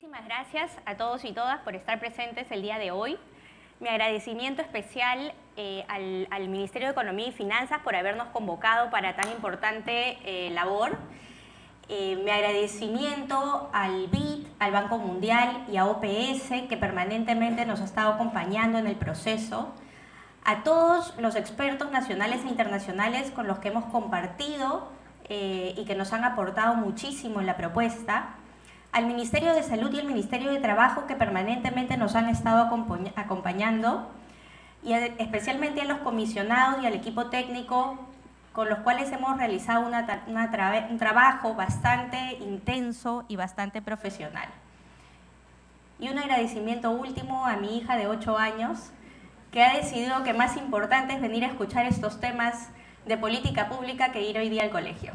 Muchísimas gracias a todos y todas por estar presentes el día de hoy. Mi agradecimiento especial al Ministerio de Economía y Finanzas por habernos convocado para tan importante labor. Mi agradecimiento al BID, al Banco Mundial y a OPS, que permanentemente nos ha estado acompañando en el proceso. A todos los expertos nacionales e internacionales con los que hemos compartido y que nos han aportado muchísimo en la propuesta. Al Ministerio de Salud y al Ministerio de Trabajo, que permanentemente nos han estado acompañando, y especialmente a los comisionados y al equipo técnico con los cuales hemos realizado un trabajo bastante intenso y bastante profesional. Y un agradecimiento último a mi hija de 8 años, que ha decidido que más importante es venir a escuchar estos temas de política pública que ir hoy día al colegio.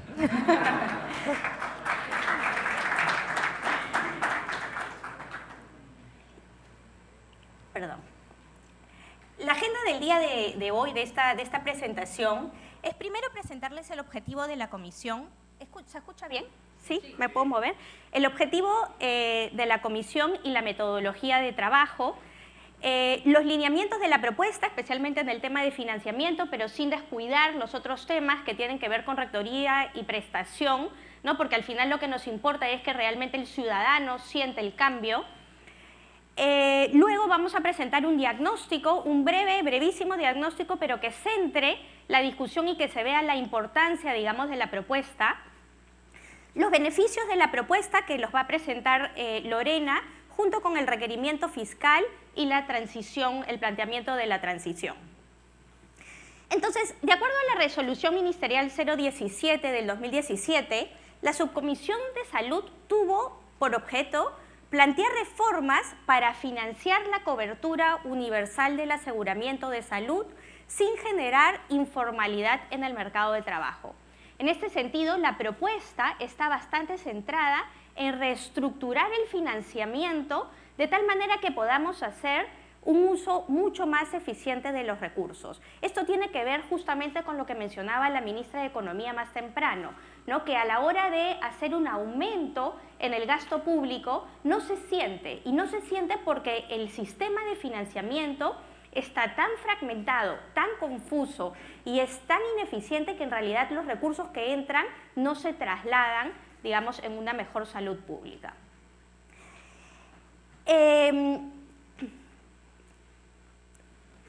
Perdón. La agenda del día de hoy, de esta presentación, es primero presentarles el objetivo de la comisión. ¿Se escucha bien? ¿Sí? Sí. ¿Me puedo mover? El objetivo de la comisión y la metodología de trabajo, los lineamientos de la propuesta, especialmente en el tema de financiamiento, pero sin descuidar los otros temas que tienen que ver con rectoría y prestación, ¿no? Porque al final lo que nos importa es que realmente el ciudadano siente el cambio. Luego vamos a presentar un diagnóstico, un brevísimo diagnóstico, pero que centre la discusión y que se vea la importancia, digamos, de la propuesta. Los beneficios de la propuesta que los va a presentar Lorena, junto con el requerimiento fiscal y la transición, el planteamiento de la transición. Entonces, de acuerdo a la resolución ministerial 017 del 2017, la Subcomisión de Salud tuvo por objeto plantear reformas para financiar la cobertura universal del aseguramiento de salud sin generar informalidad en el mercado de trabajo. En este sentido, la propuesta está bastante centrada en reestructurar el financiamiento de tal manera que podamos hacer un uso mucho más eficiente de los recursos. Esto tiene que ver justamente con lo que mencionaba la ministra de Economía más temprano, ¿no? Que a la hora de hacer un aumento en el gasto público no se siente, y no se siente porque el sistema de financiamiento está tan fragmentado, tan confuso y es tan ineficiente que en realidad los recursos que entran no se trasladan, digamos, en una mejor salud pública.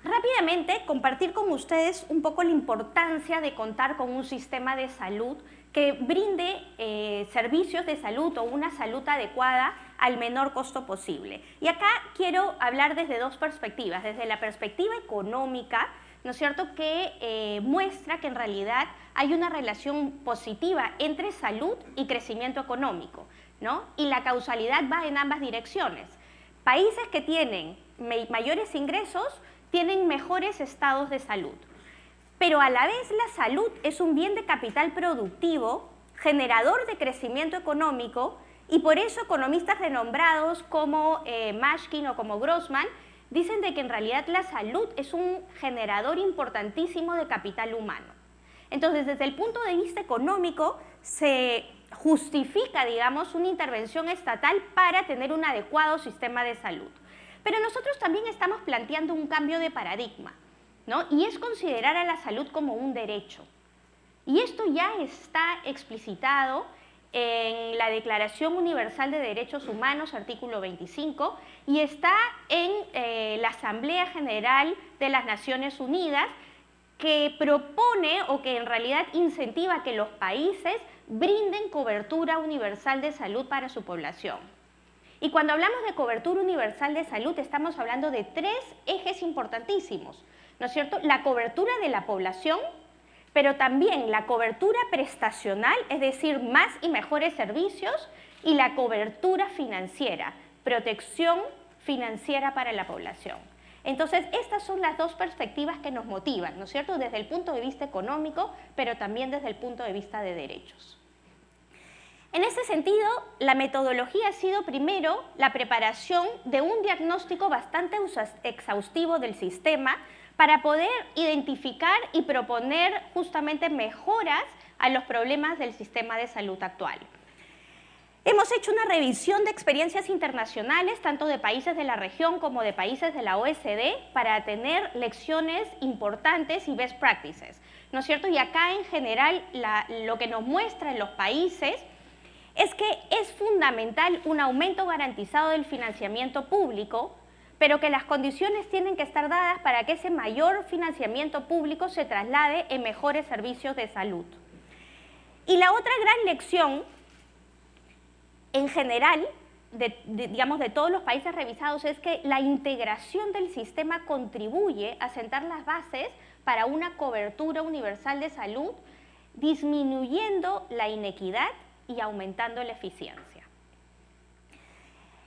Rápidamente compartir con ustedes un poco la importancia de contar con un sistema de salud que brinde servicios de salud o una salud adecuada al menor costo posible. Y acá quiero hablar desde dos perspectivas, desde la perspectiva económica, ¿no es cierto?, que muestra que en realidad hay una relación positiva entre salud y crecimiento económico, ¿no? Y la causalidad va en ambas direcciones. Países que tienen mayores ingresos tienen mejores estados de salud. Pero a la vez la salud es un bien de capital productivo, generador de crecimiento económico, y por eso economistas renombrados como Mashkin o como Grossman dicen de que en realidad la salud es un generador importantísimo de capital humano. Entonces, desde el punto de vista económico, se justifica, digamos, una intervención estatal para tener un adecuado sistema de salud. Pero nosotros también estamos planteando un cambio de paradigma, ¿no? Y es considerar a la salud como un derecho. Y esto ya está explicitado en la Declaración Universal de Derechos Humanos, artículo 25, y está en la Asamblea General de las Naciones Unidas, que propone o que en realidad incentiva que los países brinden cobertura universal de salud para su población. Y cuando hablamos de cobertura universal de salud estamos hablando de tres ejes importantísimos, ¿no es cierto? La cobertura de la población, pero también la cobertura prestacional, es decir, más y mejores servicios, y la cobertura financiera, protección financiera para la población. Entonces, estas son las dos perspectivas que nos motivan, ¿no es cierto?, desde el punto de vista económico, pero también desde el punto de vista de derechos. En ese sentido, la metodología ha sido primero la preparación de un diagnóstico bastante exhaustivo del sistema para poder identificar y proponer justamente mejoras a los problemas del sistema de salud actual. Hemos hecho una revisión de experiencias internacionales, tanto de países de la región como de países de la OECD, para tener lecciones importantes y best practices, ¿no es cierto? Y acá en general lo que nos muestran los países es que es fundamental un aumento garantizado del financiamiento público, pero que las condiciones tienen que estar dadas para que ese mayor financiamiento público se traslade en mejores servicios de salud. Y la otra gran lección, en general, digamos, de todos los países revisados, es que la integración del sistema contribuye a sentar las bases para una cobertura universal de salud, disminuyendo la inequidad y aumentando la eficiencia.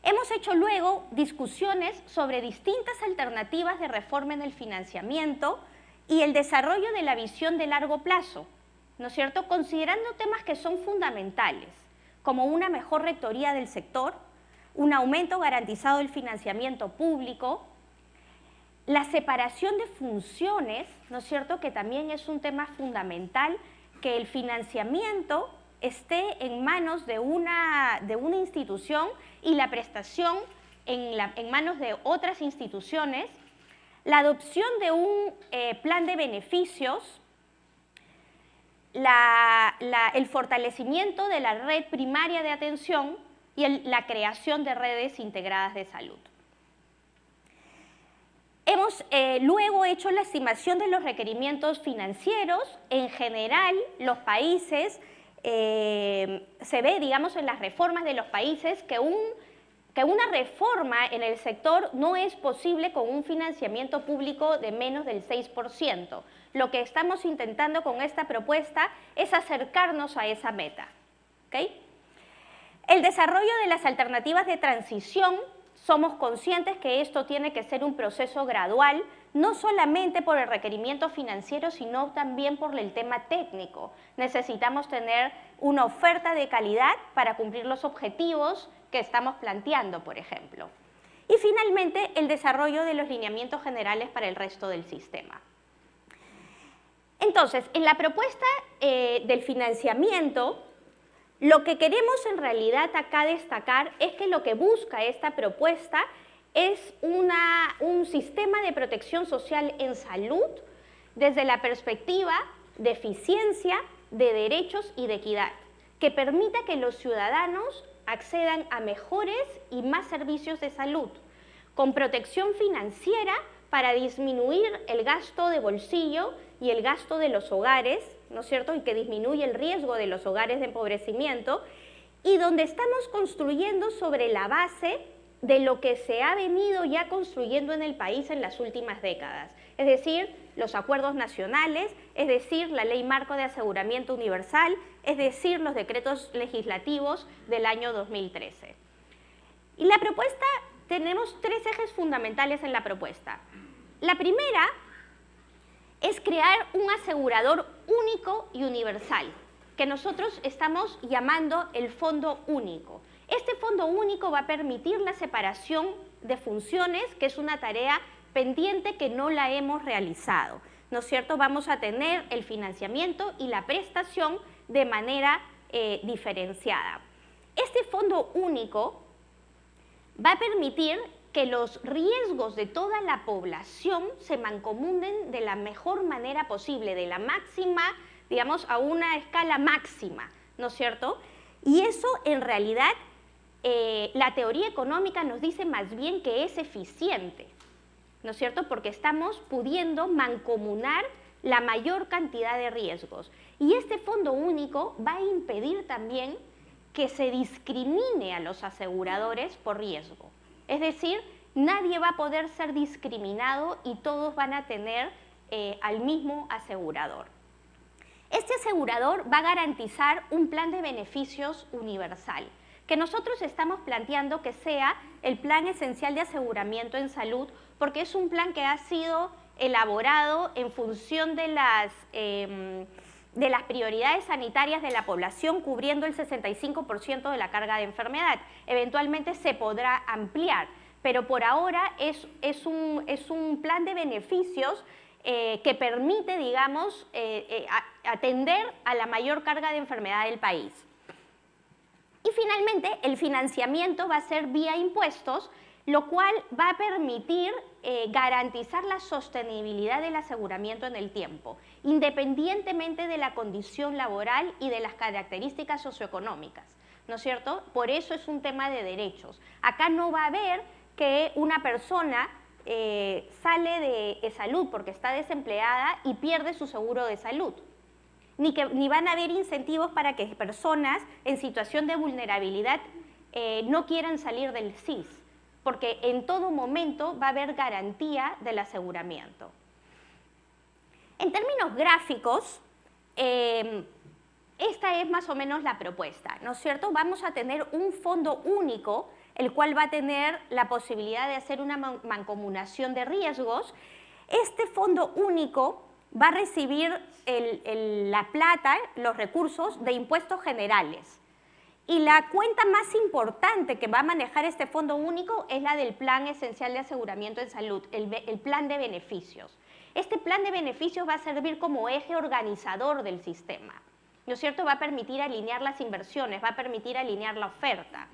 Hemos hecho luego discusiones sobre distintas alternativas de reforma en el financiamiento y el desarrollo de la visión de largo plazo, ¿no es cierto?, considerando temas que son fundamentales, como una mejor rectoría del sector, un aumento garantizado del financiamiento público, la separación de funciones, ¿no es cierto?, que también es un tema fundamental, que el financiamiento esté en manos de una institución y la prestación en manos de otras instituciones, la adopción de un plan de beneficios, el fortalecimiento de la red primaria de atención y la creación de redes integradas de salud. Hemos luego hecho la estimación de los requerimientos financieros. En general, los países, se ve, digamos, en las reformas de los países que una reforma en el sector no es posible con un financiamiento público de menos del 6%. Lo que estamos intentando con esta propuesta es acercarnos a esa meta, ¿okay? El desarrollo de las alternativas de transición, somos conscientes que esto tiene que ser un proceso gradual, no solamente por el requerimiento financiero, sino también por el tema técnico. Necesitamos tener una oferta de calidad para cumplir los objetivos que estamos planteando, por ejemplo. Y finalmente, el desarrollo de los lineamientos generales para el resto del sistema. Entonces, en la propuesta del financiamiento, lo que queremos en realidad acá destacar es que lo que busca esta propuesta es un sistema de protección social en salud desde la perspectiva de eficiencia, de derechos y de equidad, que permita que los ciudadanos accedan a mejores y más servicios de salud, con protección financiera para disminuir el gasto de bolsillo y el gasto de los hogares, ¿no es cierto?, y que disminuye el riesgo de los hogares de empobrecimiento, y donde estamos construyendo sobre la base de lo que se ha venido ya construyendo en el país en las últimas décadas, es decir, los acuerdos nacionales, es decir, la Ley Marco de Aseguramiento Universal, es decir, los decretos legislativos del año 2013. Y la propuesta, tenemos tres ejes fundamentales en la propuesta. La primera es crear un asegurador único y universal, que nosotros estamos llamando el Fondo Único. Este Fondo Único va a permitir la separación de funciones, que es una tarea pendiente que no la hemos realizado, ¿no es cierto? Vamos a tener el financiamiento y la prestación de manera diferenciada. Este Fondo Único va a permitir que los riesgos de toda la población se mancomunen de la mejor manera posible, de la máxima, digamos, a una escala máxima, ¿no es cierto? Y eso, en realidad, la teoría económica nos dice más bien que es eficiente, ¿no es cierto? Porque estamos pudiendo mancomunar la mayor cantidad de riesgos. Y este Fondo Único va a impedir también que se discrimine a los aseguradores por riesgo. Es decir, nadie va a poder ser discriminado y todos van a tener al mismo asegurador. Este asegurador va a garantizar un plan de beneficios universal, que nosotros estamos planteando que sea el Plan Esencial de Aseguramiento en Salud, porque es un plan que ha sido elaborado en función de las prioridades sanitarias de la población, cubriendo el 65% de la carga de enfermedad. Eventualmente se podrá ampliar, pero por ahora es un plan de beneficios que permite, digamos, atender a la mayor carga de enfermedad del país. Y finalmente, el financiamiento va a ser vía impuestos, lo cual va a permitir garantizar la sostenibilidad del aseguramiento en el tiempo, independientemente de la condición laboral y de las características socioeconómicas, ¿no es cierto? Por eso es un tema de derechos. Acá no va a haber que una persona sale de salud porque está desempleada y pierde su seguro de salud. Ni van a haber incentivos para que personas en situación de vulnerabilidad no quieran salir del SIS, porque en todo momento va a haber garantía del aseguramiento. En términos gráficos, esta es más o menos la propuesta, ¿no es cierto? Vamos a tener un fondo único, el cual va a tener la posibilidad de hacer una mancomunación de riesgos. Este fondo único va a recibir la plata, los recursos de impuestos generales. Y la cuenta más importante que va a manejar este fondo único es la del Plan Esencial de Aseguramiento en Salud, el plan de beneficios. Este plan de beneficios va a servir como eje organizador del sistema, ¿no es cierto? Va a permitir alinear las inversiones, va a permitir alinear la oferta.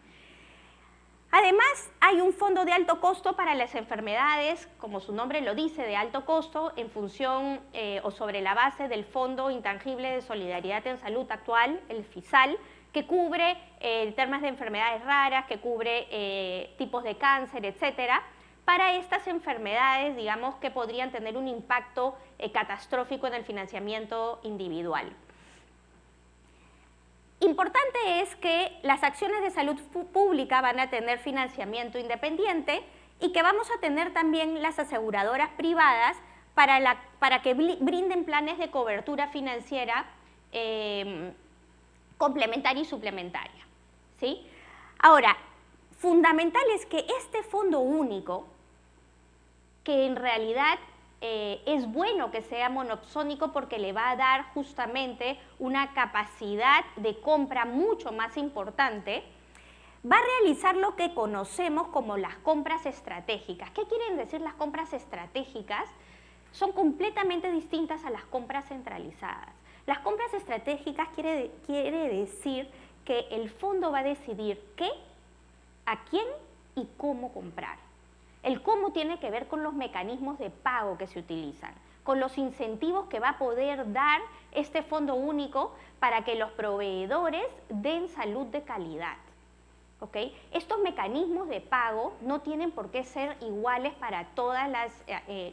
Además, hay un fondo de alto costo para las enfermedades, como su nombre lo dice, de alto costo, en función o sobre la base del Fondo Intangible de Solidaridad en Salud actual, el FISAL, que cubre temas de enfermedades raras, que cubre tipos de cáncer, etcétera, para estas enfermedades, digamos, que podrían tener un impacto catastrófico en el financiamiento individual. Importante es que las acciones de salud pública van a tener financiamiento independiente y que vamos a tener también las aseguradoras privadas para que brinden planes de cobertura financiera complementaria y suplementaria, ¿sí? Ahora, fundamental es que este fondo único, que en realidad es bueno que sea monopsónico porque le va a dar justamente una capacidad de compra mucho más importante, va a realizar lo que conocemos como las compras estratégicas. ¿Qué quieren decir las compras estratégicas? Son completamente distintas a las compras centralizadas. Las compras estratégicas quiere decir que el fondo va a decidir qué, a quién y cómo comprar. El cómo tiene que ver con los mecanismos de pago que se utilizan, con los incentivos que va a poder dar este fondo único para que los proveedores den salud de calidad. ¿Okay? Estos mecanismos de pago no tienen por qué ser iguales para todos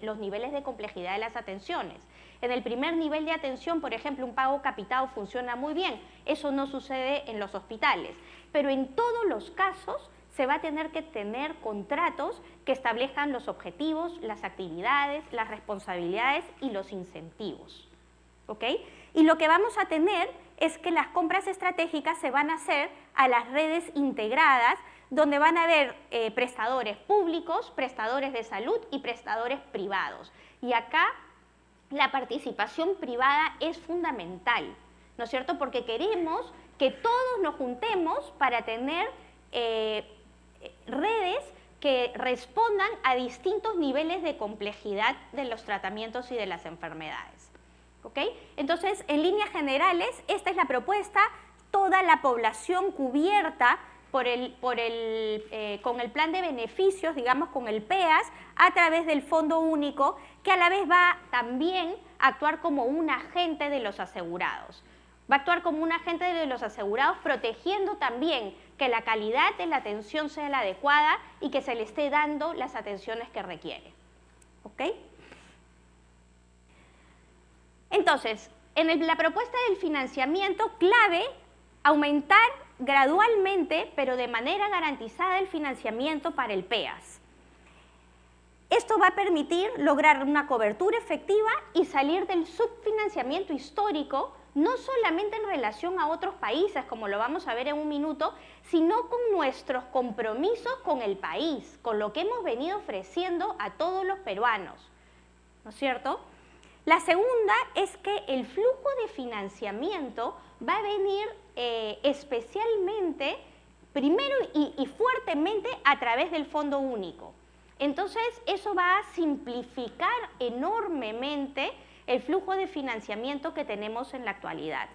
los niveles de complejidad de las atenciones. En el primer nivel de atención, por ejemplo, un pago capitado funciona muy bien. Eso no sucede en los hospitales. Pero en todos los casos se va a tener que tener contratos que establezcan los objetivos, las actividades, las responsabilidades y los incentivos. ¿Okay? Y lo que vamos a tener es que las compras estratégicas se van a hacer a las redes integradas, donde van a haber prestadores públicos, prestadores de salud y prestadores privados. Y acá la participación privada es fundamental, ¿no es cierto? Porque queremos que todos nos juntemos para tener redes que respondan a distintos niveles de complejidad de los tratamientos y de las enfermedades. ¿Okay? Entonces, en líneas generales, esta es la propuesta, toda la población cubierta con el plan de beneficios, digamos con el PEAS, a través del Fondo Único, que a la vez va también a actuar como un agente de los asegurados. Va a actuar como un agente de los asegurados, protegiendo también que la calidad de la atención sea la adecuada y que se le esté dando las atenciones que requiere. ¿Ok? Entonces, en la propuesta del financiamiento, clave aumentar gradualmente, pero de manera garantizada, el financiamiento para el PEAS. Esto va a permitir lograr una cobertura efectiva y salir del subfinanciamiento histórico, no solamente en relación a otros países, como lo vamos a ver en un minuto, sino con nuestros compromisos con el país, con lo que hemos venido ofreciendo a todos los peruanos, ¿no es cierto? La segunda es que el flujo de financiamiento va a venir especialmente, primero y fuertemente a través del Fondo Único. Entonces, eso va a simplificar enormemente el flujo de financiamiento que tenemos en la actualidad.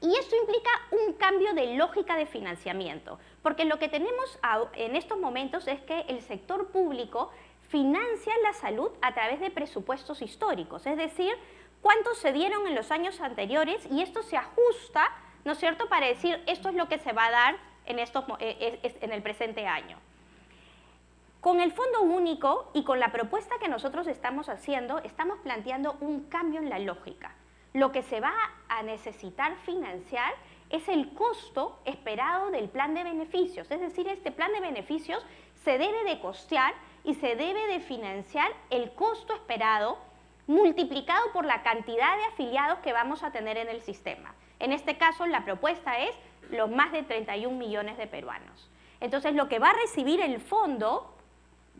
Y esto implica un cambio de lógica de financiamiento, porque lo que tenemos en estos momentos es que el sector público financia la salud a través de presupuestos históricos, es decir, cuántos se dieron en los años anteriores y esto se ajusta, ¿no es cierto?, para decir esto es lo que se va a dar en el presente año. Con el Fondo Único y con la propuesta que nosotros estamos haciendo, estamos planteando un cambio en la lógica. Lo que se va a necesitar financiar es el costo esperado del plan de beneficios, es decir, este plan de beneficios se debe de costear y se debe de financiar el costo esperado multiplicado por la cantidad de afiliados que vamos a tener en el sistema. En este caso, la propuesta es los más de 31 millones de peruanos. Entonces, lo que va a recibir el fondo,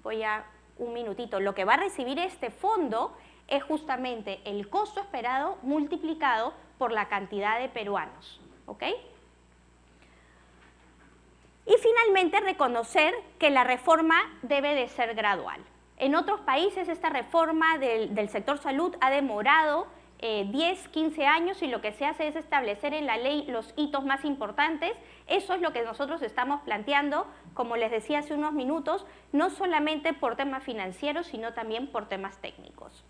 lo que va a recibir este fondo es justamente el costo esperado multiplicado por la cantidad de peruanos, ¿ok? Y finalmente reconocer que la reforma debe de ser gradual. En otros países esta reforma del sector salud ha demorado 10, 15 años y lo que se hace es establecer en la ley los hitos más importantes. Eso es lo que nosotros estamos planteando, como les decía hace unos minutos, no solamente por temas financieros, sino también por temas técnicos.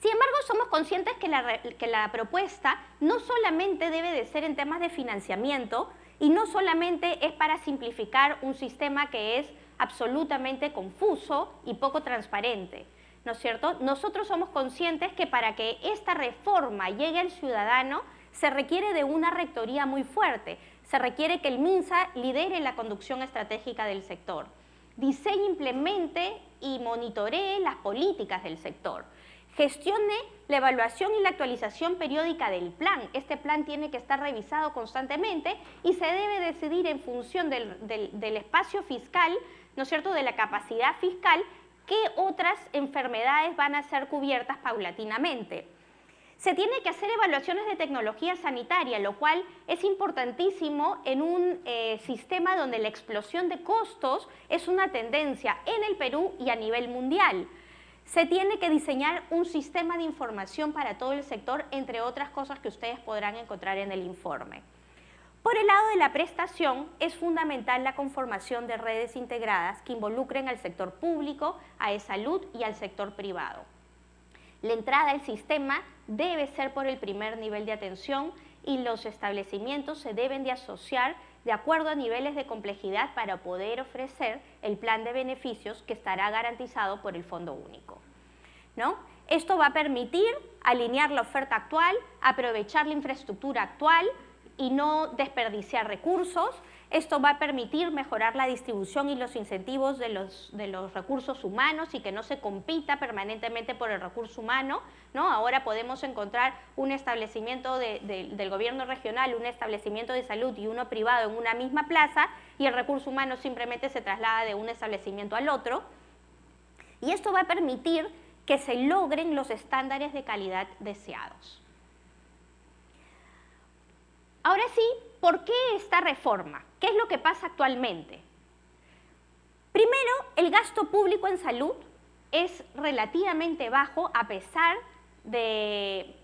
Sin embargo, somos conscientes que la propuesta no solamente debe de ser en temas de financiamiento y no solamente es para simplificar un sistema que es absolutamente confuso y poco transparente, ¿no es cierto? Nosotros somos conscientes que para que esta reforma llegue al ciudadano se requiere de una rectoría muy fuerte, se requiere que el MINSA lidere la conducción estratégica del sector, diseñe, implemente y monitoree las políticas del sector, gestione la evaluación y la actualización periódica del plan. Este plan tiene que estar revisado constantemente y se debe decidir en función del espacio fiscal, ¿no es cierto?, de la capacidad fiscal, qué otras enfermedades van a ser cubiertas paulatinamente. Se tiene que hacer evaluaciones de tecnología sanitaria, lo cual es importantísimo en un sistema donde la explosión de costos es una tendencia en el Perú y a nivel mundial. Se tiene que diseñar un sistema de información para todo el sector, entre otras cosas que ustedes podrán encontrar en el informe. Por el lado de la prestación, es fundamental la conformación de redes integradas que involucren al sector público, a e-salud y al sector privado. La entrada al sistema debe ser por el primer nivel de atención y los establecimientos se deben de asociar de acuerdo a niveles de complejidad para poder ofrecer el plan de beneficios que estará garantizado por el Fondo Único, ¿no? Esto va a permitir alinear la oferta actual, aprovechar la infraestructura actual y no desperdiciar recursos. Esto va a permitir mejorar la distribución y los incentivos de los recursos humanos y que no se compita permanentemente por el recurso humano, ¿no? Ahora podemos encontrar un establecimiento del gobierno regional, un establecimiento de salud y uno privado en una misma plaza y el recurso humano simplemente se traslada de un establecimiento al otro. Y esto va a permitir que se logren los estándares de calidad deseados. Ahora sí, ¿por qué esta reforma? ¿Qué es lo que pasa actualmente? Primero, el gasto público en salud es relativamente bajo a pesar del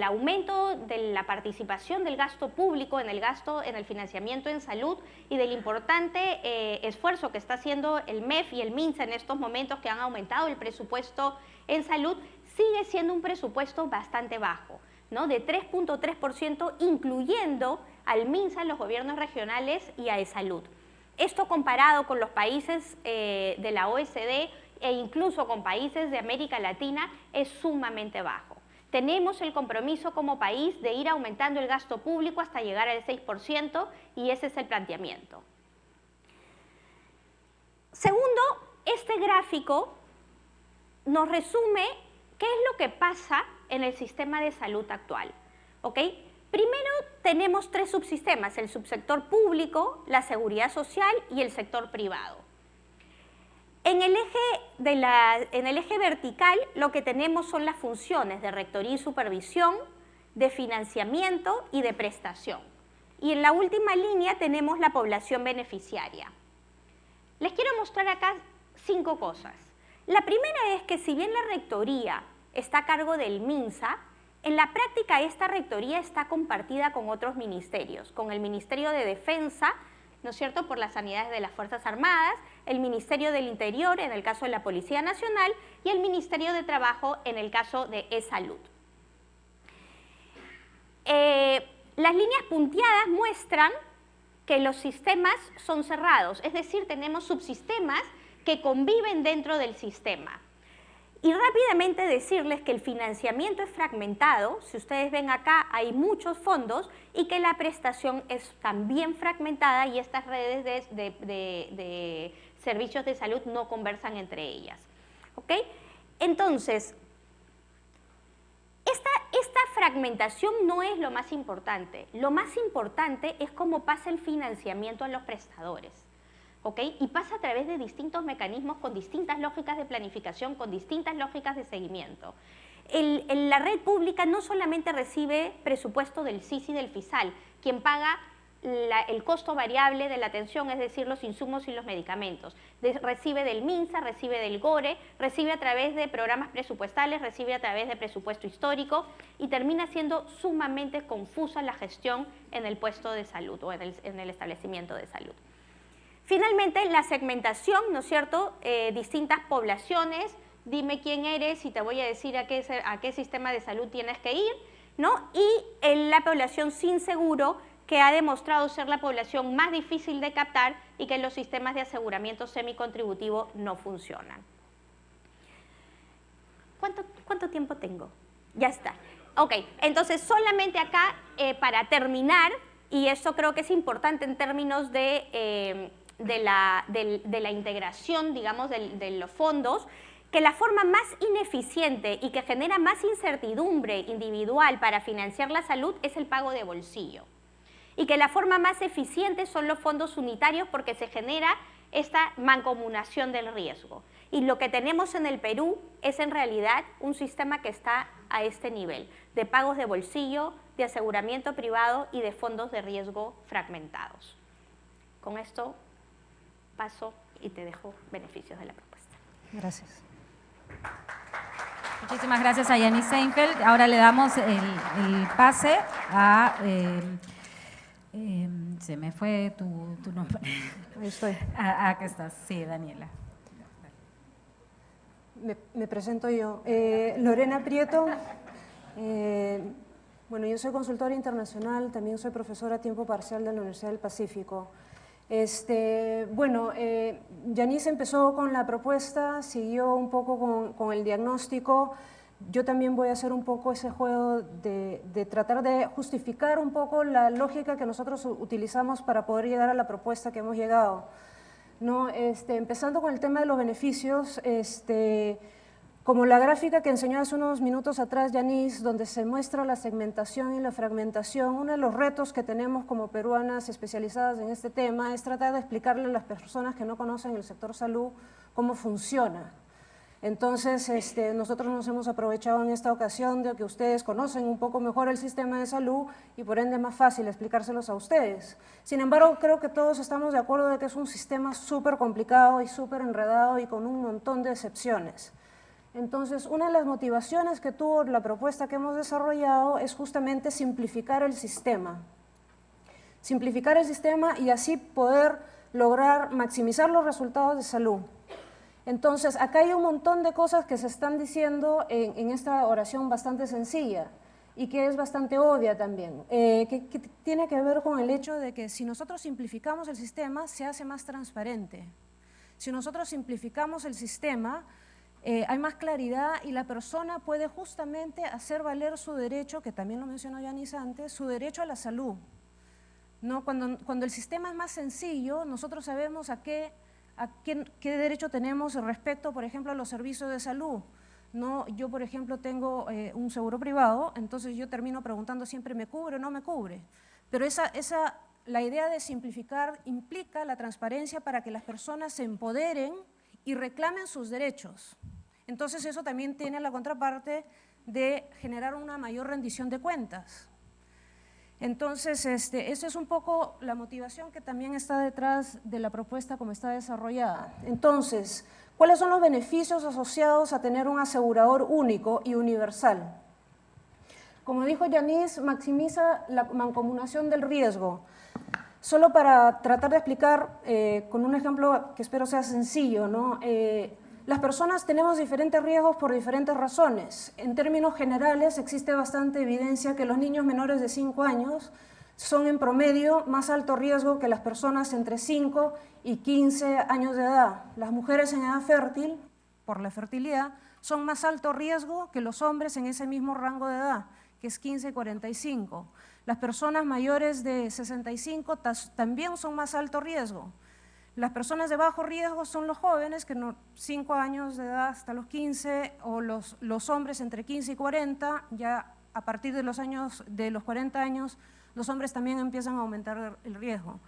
aumento de la participación del gasto público en el financiamiento en salud y del importante esfuerzo que está haciendo el MEF y el MINSA en estos momentos que han aumentado el presupuesto en salud, sigue siendo un presupuesto bastante bajo, ¿no? De 3.3%, incluyendo al MINSA, los gobiernos regionales y a e-salud. Esto comparado con los países de la OECD e incluso con países de América Latina es sumamente bajo. Tenemos el compromiso como país de ir aumentando el gasto público hasta llegar al 6% y ese es el planteamiento. Segundo, este gráfico nos resume qué es lo que pasa en el sistema de salud actual, ¿ok? Primero tenemos tres subsistemas, el subsector público, la seguridad social y el sector privado. En el eje vertical lo que tenemos son las funciones de rectoría y supervisión, de financiamiento y de prestación. Y en la última línea tenemos la población beneficiaria. Les quiero mostrar acá 5 cosas. La primera es que si bien la rectoría está a cargo del MINSA, En la práctica, esta rectoría está compartida con otros ministerios, con el Ministerio de Defensa, ¿no es cierto?, por las sanidades de las Fuerzas Armadas, el Ministerio del Interior, en el caso de la Policía Nacional, y el Ministerio de Trabajo, en el caso de E-Salud. Las líneas punteadas muestran que los sistemas son cerrados, es decir, tenemos subsistemas que conviven dentro del sistema. Y rápidamente decirles que el financiamiento es fragmentado, si ustedes ven acá hay muchos fondos, y que la prestación es también fragmentada y estas redes de servicios de salud no conversan entre ellas. ¿Ok? Entonces, esta fragmentación no es lo más importante. Lo más importante es cómo pasa el financiamiento a los prestadores. ¿Ok? Y pasa a través de distintos mecanismos con distintas lógicas de planificación, con distintas lógicas de seguimiento. La red pública no solamente recibe presupuesto del CIS y del FISAL, quien paga el costo variable de la atención, es decir, los insumos y los medicamentos. Recibe del MINSA, recibe del GORE, recibe a través de programas presupuestales, recibe a través de presupuesto histórico y termina siendo sumamente confusa la gestión en el puesto de salud o en el establecimiento de salud. Finalmente, la segmentación, ¿no es cierto?, distintas poblaciones, dime quién eres y te voy a decir a qué sistema de salud tienes que ir, ¿no? Y la población sin seguro, que ha demostrado ser la población más difícil de captar y que los sistemas de aseguramiento semicontributivo no funcionan. ¿Cuánto tiempo tengo? Ya está. Ok, entonces solamente acá para terminar, y esto creo que es importante en términos de la integración, digamos, de los fondos, que la forma más ineficiente y que genera más incertidumbre individual para financiar la salud es el pago de bolsillo. Y que la forma más eficiente son los fondos unitarios porque se genera esta mancomunación del riesgo. Y lo que tenemos en el Perú es en realidad un sistema que está a este nivel, de pagos de bolsillo, de aseguramiento privado y de fondos de riesgo fragmentados. Con esto paso y te dejo beneficios de la propuesta. Gracias. Muchísimas gracias a Yanis Seinfeld. Ahora le damos el pase a... se me fue tu nombre. Ahí estoy. Acá estás, sí, Daniela. Me presento yo. Lorena Prieto. Bueno, yo soy consultora internacional, también soy profesora a tiempo parcial de la Universidad del Pacífico. Bueno, Yanis empezó con la propuesta, siguió un poco con el diagnóstico. Yo también voy a hacer un poco ese juego de tratar de justificar un poco la lógica que nosotros utilizamos para poder llegar a la propuesta que hemos llegado, ¿no? Empezando con el tema de los beneficios, como la gráfica que enseñó hace unos minutos atrás Yanis, donde se muestra la segmentación y la fragmentación, uno de los retos que tenemos como peruanas especializadas en este tema es tratar de explicarle a las personas que no conocen el sector salud cómo funciona. Entonces, nosotros nos hemos aprovechado en esta ocasión de que ustedes conocen un poco mejor el sistema de salud y por ende es más fácil explicárselos a ustedes. Sin embargo, creo que todos estamos de acuerdo de que es un sistema súper complicado y súper enredado y con un montón de excepciones. Entonces, una de las motivaciones que tuvo la propuesta que hemos desarrollado es justamente simplificar el sistema. Simplificar el sistema y así poder lograr maximizar los resultados de salud. Entonces, acá hay un montón de cosas que se están diciendo en esta oración bastante sencilla y que es bastante obvia también, que tiene que ver con el hecho de que si nosotros simplificamos el sistema, se hace más transparente. Si nosotros simplificamos el sistema, hay más claridad y la persona puede justamente hacer valer su derecho, que también lo mencionó Yanis antes, su derecho a la salud, ¿no? Cuando el sistema es más sencillo, nosotros sabemos qué derecho tenemos respecto, por ejemplo, a los servicios de salud. No, yo, por ejemplo, tengo un seguro privado, entonces yo termino preguntando siempre, ¿me cubre o no me cubre? Pero la idea de simplificar implica la transparencia para que las personas se empoderen y reclamen sus derechos. Entonces eso también tiene la contraparte de generar una mayor rendición de cuentas. Entonces, esa es un poco la motivación que también está detrás de la propuesta como está desarrollada. Entonces, ¿cuáles son los beneficios asociados a tener un asegurador único y universal? Como dijo Yanis, maximiza la mancomunación del riesgo. Solo para tratar de explicar con un ejemplo que espero sea sencillo, ¿no? Las personas tenemos diferentes riesgos por diferentes razones. En términos generales, existe bastante evidencia que los niños menores de 5 años son en promedio más alto riesgo que las personas entre 5 y 15 años de edad. Las mujeres en edad fértil, por la fertilidad, son más alto riesgo que los hombres en ese mismo rango de edad, que es 15 y 45. Las personas mayores de 65 también son más alto riesgo. Las personas de bajo riesgo son los jóvenes, que 5 años de edad hasta los 15, o los hombres entre 15 y 40, ya a partir de los 40 años, los hombres también empiezan a aumentar el riesgo.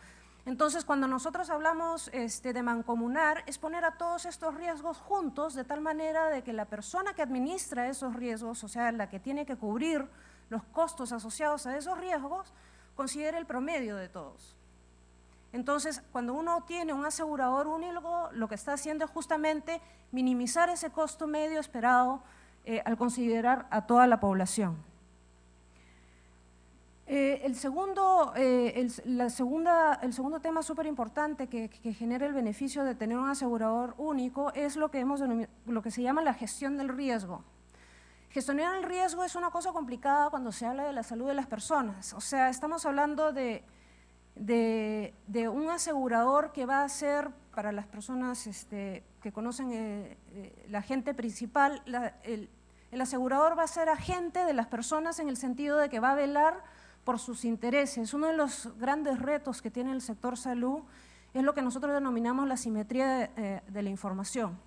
Entonces, cuando nosotros hablamos de mancomunar, es poner a todos estos riesgos juntos, de tal manera de que la persona que administra esos riesgos, o sea, la que tiene que cubrir los costos asociados a esos riesgos, considere el promedio de todos. Entonces, cuando uno tiene un asegurador único, lo que está haciendo es justamente minimizar ese costo medio esperado al considerar a toda la población. El segundo tema súper importante que genera el beneficio de tener un asegurador único es lo que se llama la gestión del riesgo. Gestionar el riesgo es una cosa complicada cuando se habla de la salud de las personas. O sea, estamos hablando de un asegurador que va a ser, para las personas que conocen la agente principal, el asegurador va a ser agente de las personas en el sentido de que va a velar por sus intereses. Uno de los grandes retos que tiene el sector salud es lo que nosotros denominamos la simetría de la información.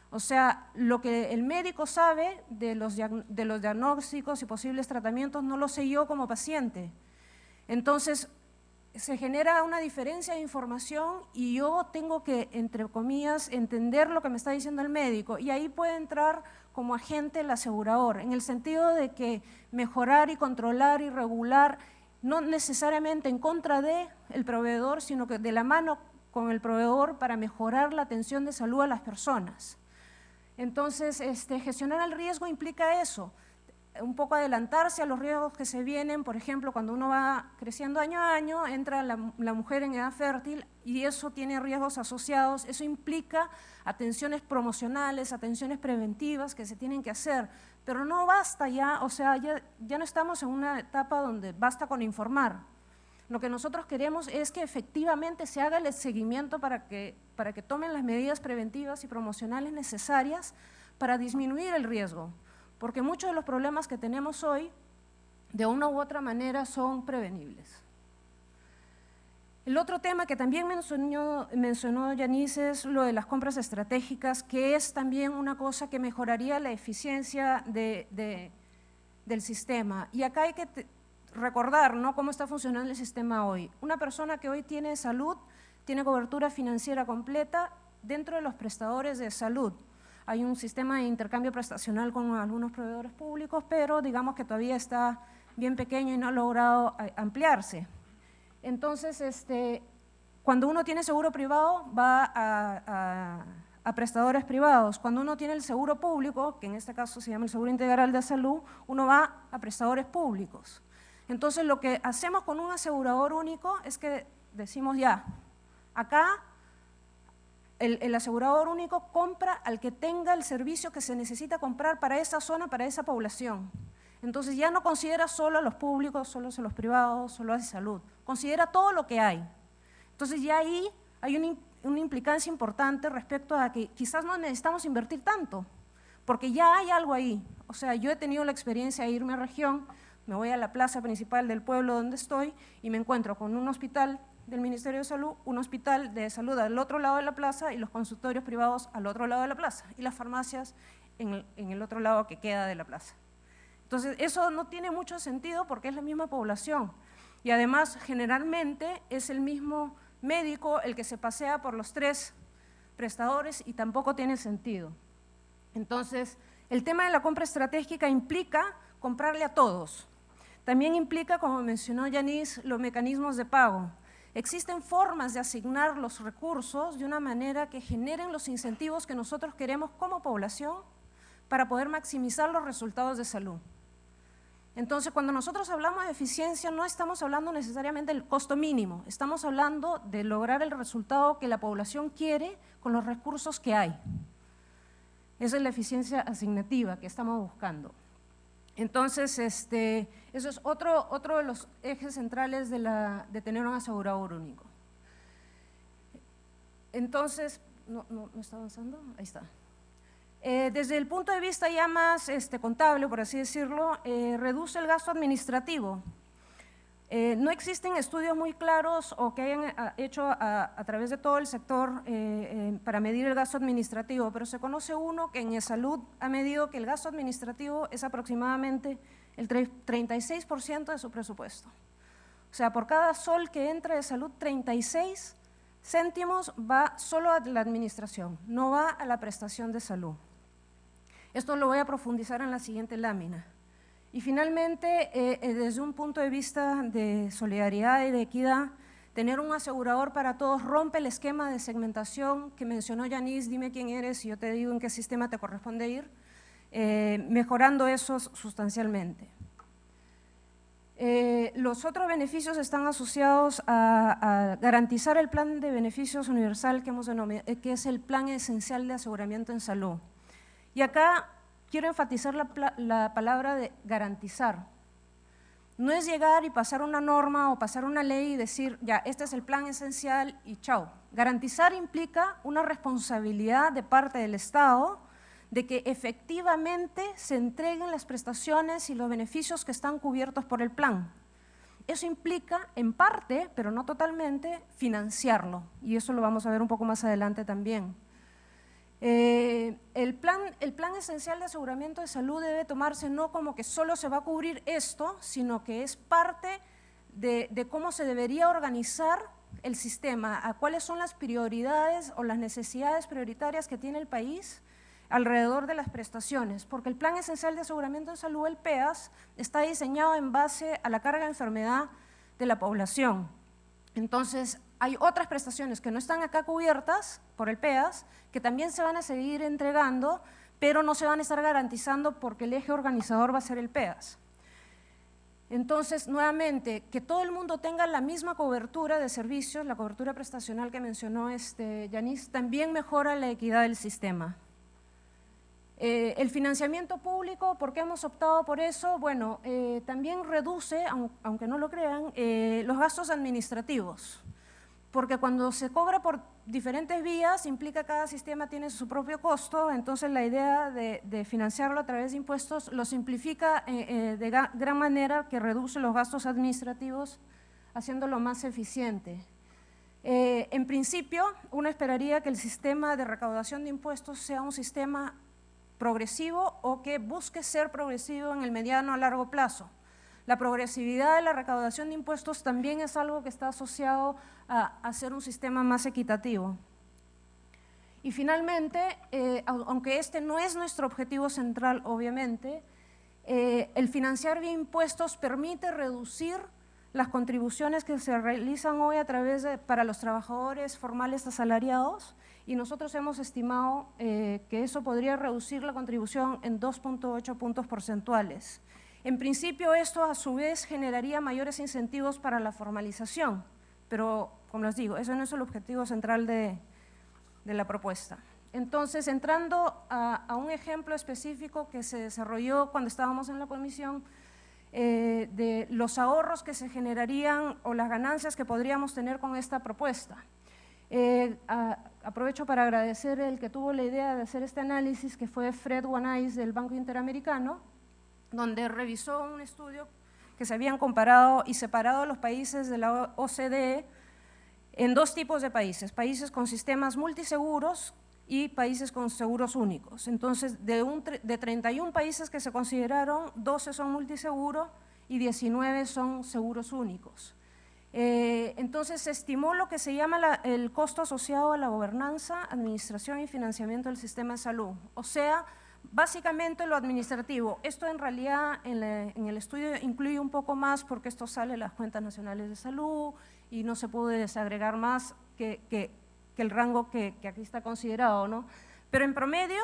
O sea, lo que el médico sabe de los diagnósticos y posibles tratamientos no lo sé yo como paciente. Entonces, se genera una diferencia de información y yo tengo que, entre comillas, entender lo que me está diciendo el médico, y ahí puede entrar como agente el asegurador, en el sentido de que mejorar y controlar y regular, no necesariamente en contra del proveedor, sino que de la mano con el proveedor para mejorar la atención de salud a las personas. Entonces, gestionar el riesgo implica eso, un poco adelantarse a los riesgos que se vienen. Por ejemplo, cuando uno va creciendo año a año, entra la mujer en edad fértil y eso tiene riesgos asociados. Eso implica atenciones promocionales, atenciones preventivas que se tienen que hacer, pero no basta ya, o sea, ya no estamos en una etapa donde basta con informar. Lo que nosotros queremos es que efectivamente se haga el seguimiento para que tomen las medidas preventivas y promocionales necesarias para disminuir el riesgo. Porque muchos de los problemas que tenemos hoy, de una u otra manera, son prevenibles. El otro tema que también mencionó Yanis es lo de las compras estratégicas, que es también una cosa que mejoraría la eficiencia del sistema. Y acá hay que recordar, ¿no?, cómo está funcionando el sistema hoy. Una persona que hoy tiene salud, tiene cobertura financiera completa dentro de los prestadores de salud. Hay un sistema de intercambio prestacional con algunos proveedores públicos, pero digamos que todavía está bien pequeño y no ha logrado ampliarse. Entonces, cuando uno tiene seguro privado, va a prestadores privados. Cuando uno tiene el seguro público, que en este caso se llama el seguro integral de salud, uno va a prestadores públicos. Entonces, lo que hacemos con un asegurador único es que decimos ya, acá el asegurador único compra al que tenga el servicio que se necesita comprar para esa zona, para esa población. Entonces ya no considera solo a los públicos, solo a los privados, solo a la salud, considera todo lo que hay. Entonces ya ahí hay una implicancia importante respecto a que quizás no necesitamos invertir tanto, porque ya hay algo ahí. O sea, yo he tenido la experiencia de irme a región, me voy a la plaza principal del pueblo donde estoy y me encuentro con un hospital del Ministerio de Salud, un hospital de salud al otro lado de la plaza y los consultorios privados al otro lado de la plaza y las farmacias en el otro lado que queda de la plaza. Entonces, eso no tiene mucho sentido porque es la misma población y además generalmente es el mismo médico el que se pasea por los 3 prestadores y tampoco tiene sentido. Entonces, el tema de la compra estratégica implica comprarle a todos. También implica, como mencionó Yanis, los mecanismos de pago. Existen formas de asignar los recursos de una manera que generen los incentivos que nosotros queremos como población para poder maximizar los resultados de salud. Entonces, cuando nosotros hablamos de eficiencia, no estamos hablando necesariamente del costo mínimo, estamos hablando de lograr el resultado que la población quiere con los recursos que hay. Esa es la eficiencia asignativa que estamos buscando. Entonces, eso es otro de los ejes centrales de tener un asegurador único. Entonces, ¿no está avanzando? Ahí está. Desde el punto de vista ya más contable, por así decirlo, reduce el gasto administrativo. No existen estudios muy claros o que hayan hecho a través de todo el sector para medir el gasto administrativo, pero se conoce uno que en salud ha medido que el gasto administrativo es aproximadamente el 36% de su presupuesto. O sea, por cada sol que entra de salud, 36 céntimos va solo a la administración, no va a la prestación de salud. Esto lo voy a profundizar en la siguiente lámina. Y finalmente, desde un punto de vista de solidaridad y de equidad, tener un asegurador para todos rompe el esquema de segmentación que mencionó Yanis, dime quién eres y yo te digo en qué sistema te corresponde ir, mejorando eso sustancialmente. Los otros beneficios están asociados a garantizar el plan de beneficios universal que hemos denominado, que es el plan esencial de aseguramiento en salud. Y acá quiero enfatizar la palabra de garantizar. No es llegar y pasar una norma o pasar una ley y decir, ya, este es el plan esencial y chao. Garantizar implica una responsabilidad de parte del Estado de que efectivamente se entreguen las prestaciones y los beneficios que están cubiertos por el plan. Eso implica, en parte, pero no totalmente, financiarlo, y eso lo vamos a ver un poco más adelante también. El plan esencial de aseguramiento de salud debe tomarse no como que solo se va a cubrir esto, sino que es parte de cómo se debería organizar el sistema, a cuáles son las prioridades o las necesidades prioritarias que tiene el país alrededor de las prestaciones, porque el Plan Esencial de Aseguramiento de Salud, el PEAS, está diseñado en base a la carga de enfermedad de la población. Entonces, hay otras prestaciones que no están acá cubiertas por el PEAS, que también se van a seguir entregando, pero no se van a estar garantizando porque el eje organizador va a ser el PEAS. Entonces, nuevamente, que todo el mundo tenga la misma cobertura de servicios, la cobertura prestacional que mencionó Yanis, también mejora la equidad del sistema. El financiamiento público, ¿por qué hemos optado por eso? Bueno, también reduce, aunque no lo crean, los gastos administrativos, porque cuando se cobra por diferentes vías, implica que cada sistema tiene su propio costo, entonces la idea de financiarlo a través de impuestos lo simplifica de gran manera, que reduce los gastos administrativos, haciéndolo más eficiente. En principio, uno esperaría que el sistema de recaudación de impuestos sea un sistema progresivo o que busque ser progresivo en el mediano a largo plazo. La progresividad de la recaudación de impuestos también es algo que está asociado a hacer un sistema más equitativo. Y finalmente, aunque este no es nuestro objetivo central, obviamente, el financiar vía impuestos permite reducir las contribuciones que se realizan hoy a través para los trabajadores formales asalariados, y nosotros hemos estimado que eso podría reducir la contribución en 2.8 puntos porcentuales. En principio, esto a su vez generaría mayores incentivos para la formalización, pero como les digo, ese no es el objetivo central de la propuesta. Entonces, entrando a un ejemplo específico que se desarrolló cuando estábamos en la comisión, de los ahorros que se generarían o las ganancias que podríamos tener con esta propuesta. Aprovecho para agradecer el que tuvo la idea de hacer este análisis, que fue Fred Wanais del Banco Interamericano, donde revisó un estudio que se habían comparado y separado los países de la OCDE en dos tipos de países, países con sistemas multiseguros y países con seguros únicos. Entonces, de 31 países que se consideraron, 12 son multiseguros y 19 son seguros únicos. Entonces, se estimó lo que se llama el costo asociado a la gobernanza, administración y financiamiento del sistema de salud, o sea, básicamente lo administrativo. Esto en realidad en el estudio incluye un poco más porque esto sale en las cuentas nacionales de salud y no se puede desagregar más que el rango que aquí está considerado, ¿no? Pero en promedio,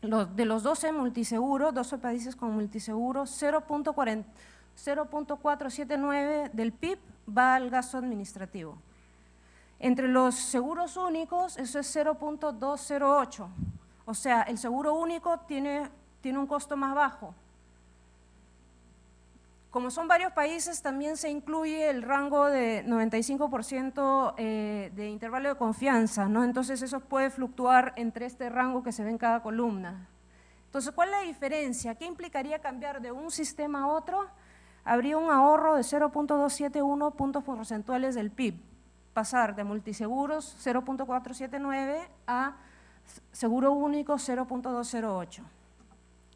de los 12 multiseguros, 12 países con multiseguro, 0.479 del PIB va al gasto administrativo. Entre los seguros únicos, eso es 0.208. O sea, el seguro único tiene un costo más bajo. Como son varios países, también se incluye el rango de 95% de intervalo de confianza, ¿no? Entonces eso puede fluctuar entre este rango que se ve en cada columna. Entonces, ¿cuál es la diferencia? ¿Qué implicaría cambiar de un sistema a otro? Habría un ahorro de 0.271 puntos porcentuales del PIB, pasar de multiseguros 0.479 a seguro único 0.208.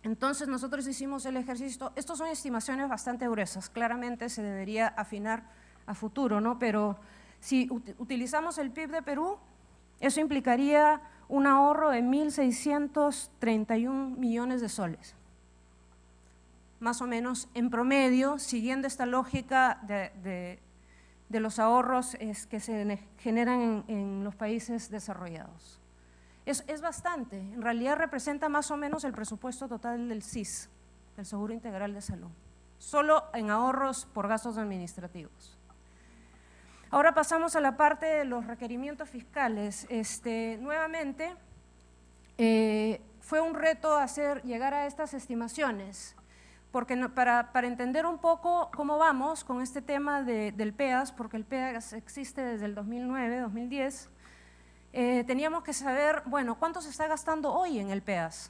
Entonces nosotros hicimos el ejercicio, estos son estimaciones bastante gruesas, claramente se debería afinar a futuro, ¿no? Pero si utilizamos el PIB de Perú, eso implicaría un ahorro de 1.631 millones de soles, más o menos en promedio, siguiendo esta lógica de los ahorros que se generan en los países desarrollados. Es bastante, en realidad representa más o menos el presupuesto total del SIS, del Seguro Integral de Salud, solo en ahorros por gastos administrativos. Ahora pasamos a la parte de los requerimientos fiscales. Nuevamente, fue un reto llegar a estas estimaciones, porque para entender un poco cómo vamos con este tema del PEAS, porque el PEAS existe desde el 2009, 2010, teníamos que saber, bueno, ¿cuánto se está gastando hoy en el PEAS?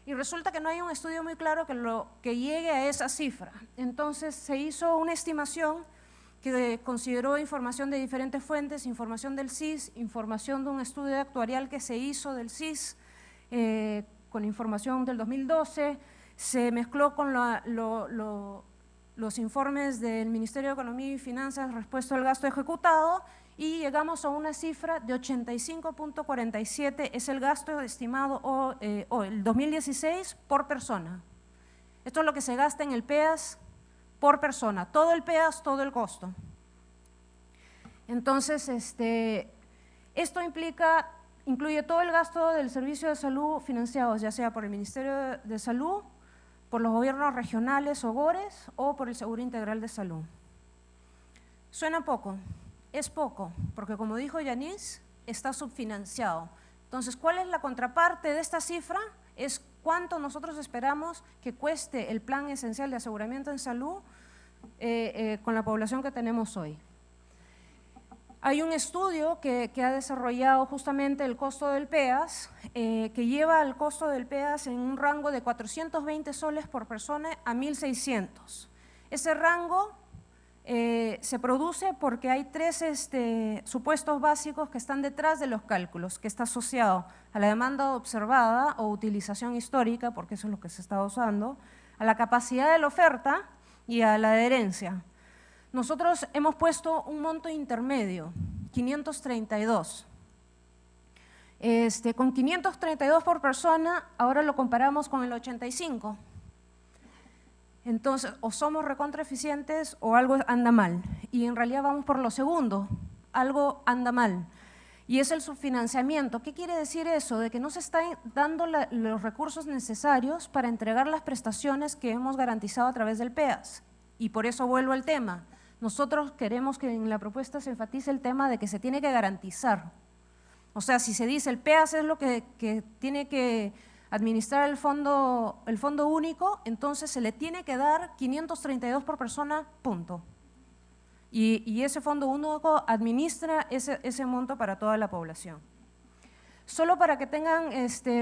Y resulta que no hay un estudio muy claro que llegue a esa cifra. Entonces se hizo una estimación que consideró información de diferentes fuentes, información del SIS, información de un estudio actuarial que se hizo del SIS, con información del 2012, se mezcló con los informes del Ministerio de Economía y Finanzas respecto al gasto ejecutado y llegamos a una cifra de 85.47, es el gasto estimado el 2016 por persona. Esto es lo que se gasta en el PEAS por persona, todo el PEAS, todo el costo. Entonces, esto incluye todo el gasto del servicio de salud financiados, ya sea por el Ministerio de Salud, por los gobiernos regionales o GORES o por el Seguro Integral de Salud. Suena poco, es poco, porque como dijo Yanis, está subfinanciado. Entonces, ¿cuál es la contraparte de esta cifra? Es cuánto nosotros esperamos que cueste el plan esencial de aseguramiento en salud con la población que tenemos hoy. Hay un estudio que ha desarrollado justamente el costo del PEAS, que lleva el costo del PEAS en un rango de 420 soles por persona a 1.600. Ese rango se produce porque hay tres supuestos básicos que están detrás de los cálculos, que está asociado a la demanda observada o utilización histórica, porque eso es lo que se está usando, a la capacidad de la oferta y a la adherencia. Nosotros hemos puesto un monto intermedio, 532. Con 532 por persona, ahora lo comparamos con el 85. Entonces, o somos recontraeficientes o algo anda mal. Y en realidad vamos por lo segundo, algo anda mal. Y es el subfinanciamiento. ¿Qué quiere decir eso? De que no se están dando los recursos necesarios para entregar las prestaciones que hemos garantizado a través del PEAS. Y por eso vuelvo al tema. Nosotros queremos que en la propuesta se enfatice el tema de que se tiene que garantizar. O sea, si se dice el PEAS es lo que tiene que administrar el fondo único, entonces se le tiene que dar 532 por persona, punto. Y ese fondo único administra ese monto para toda la población. Solo para que tengan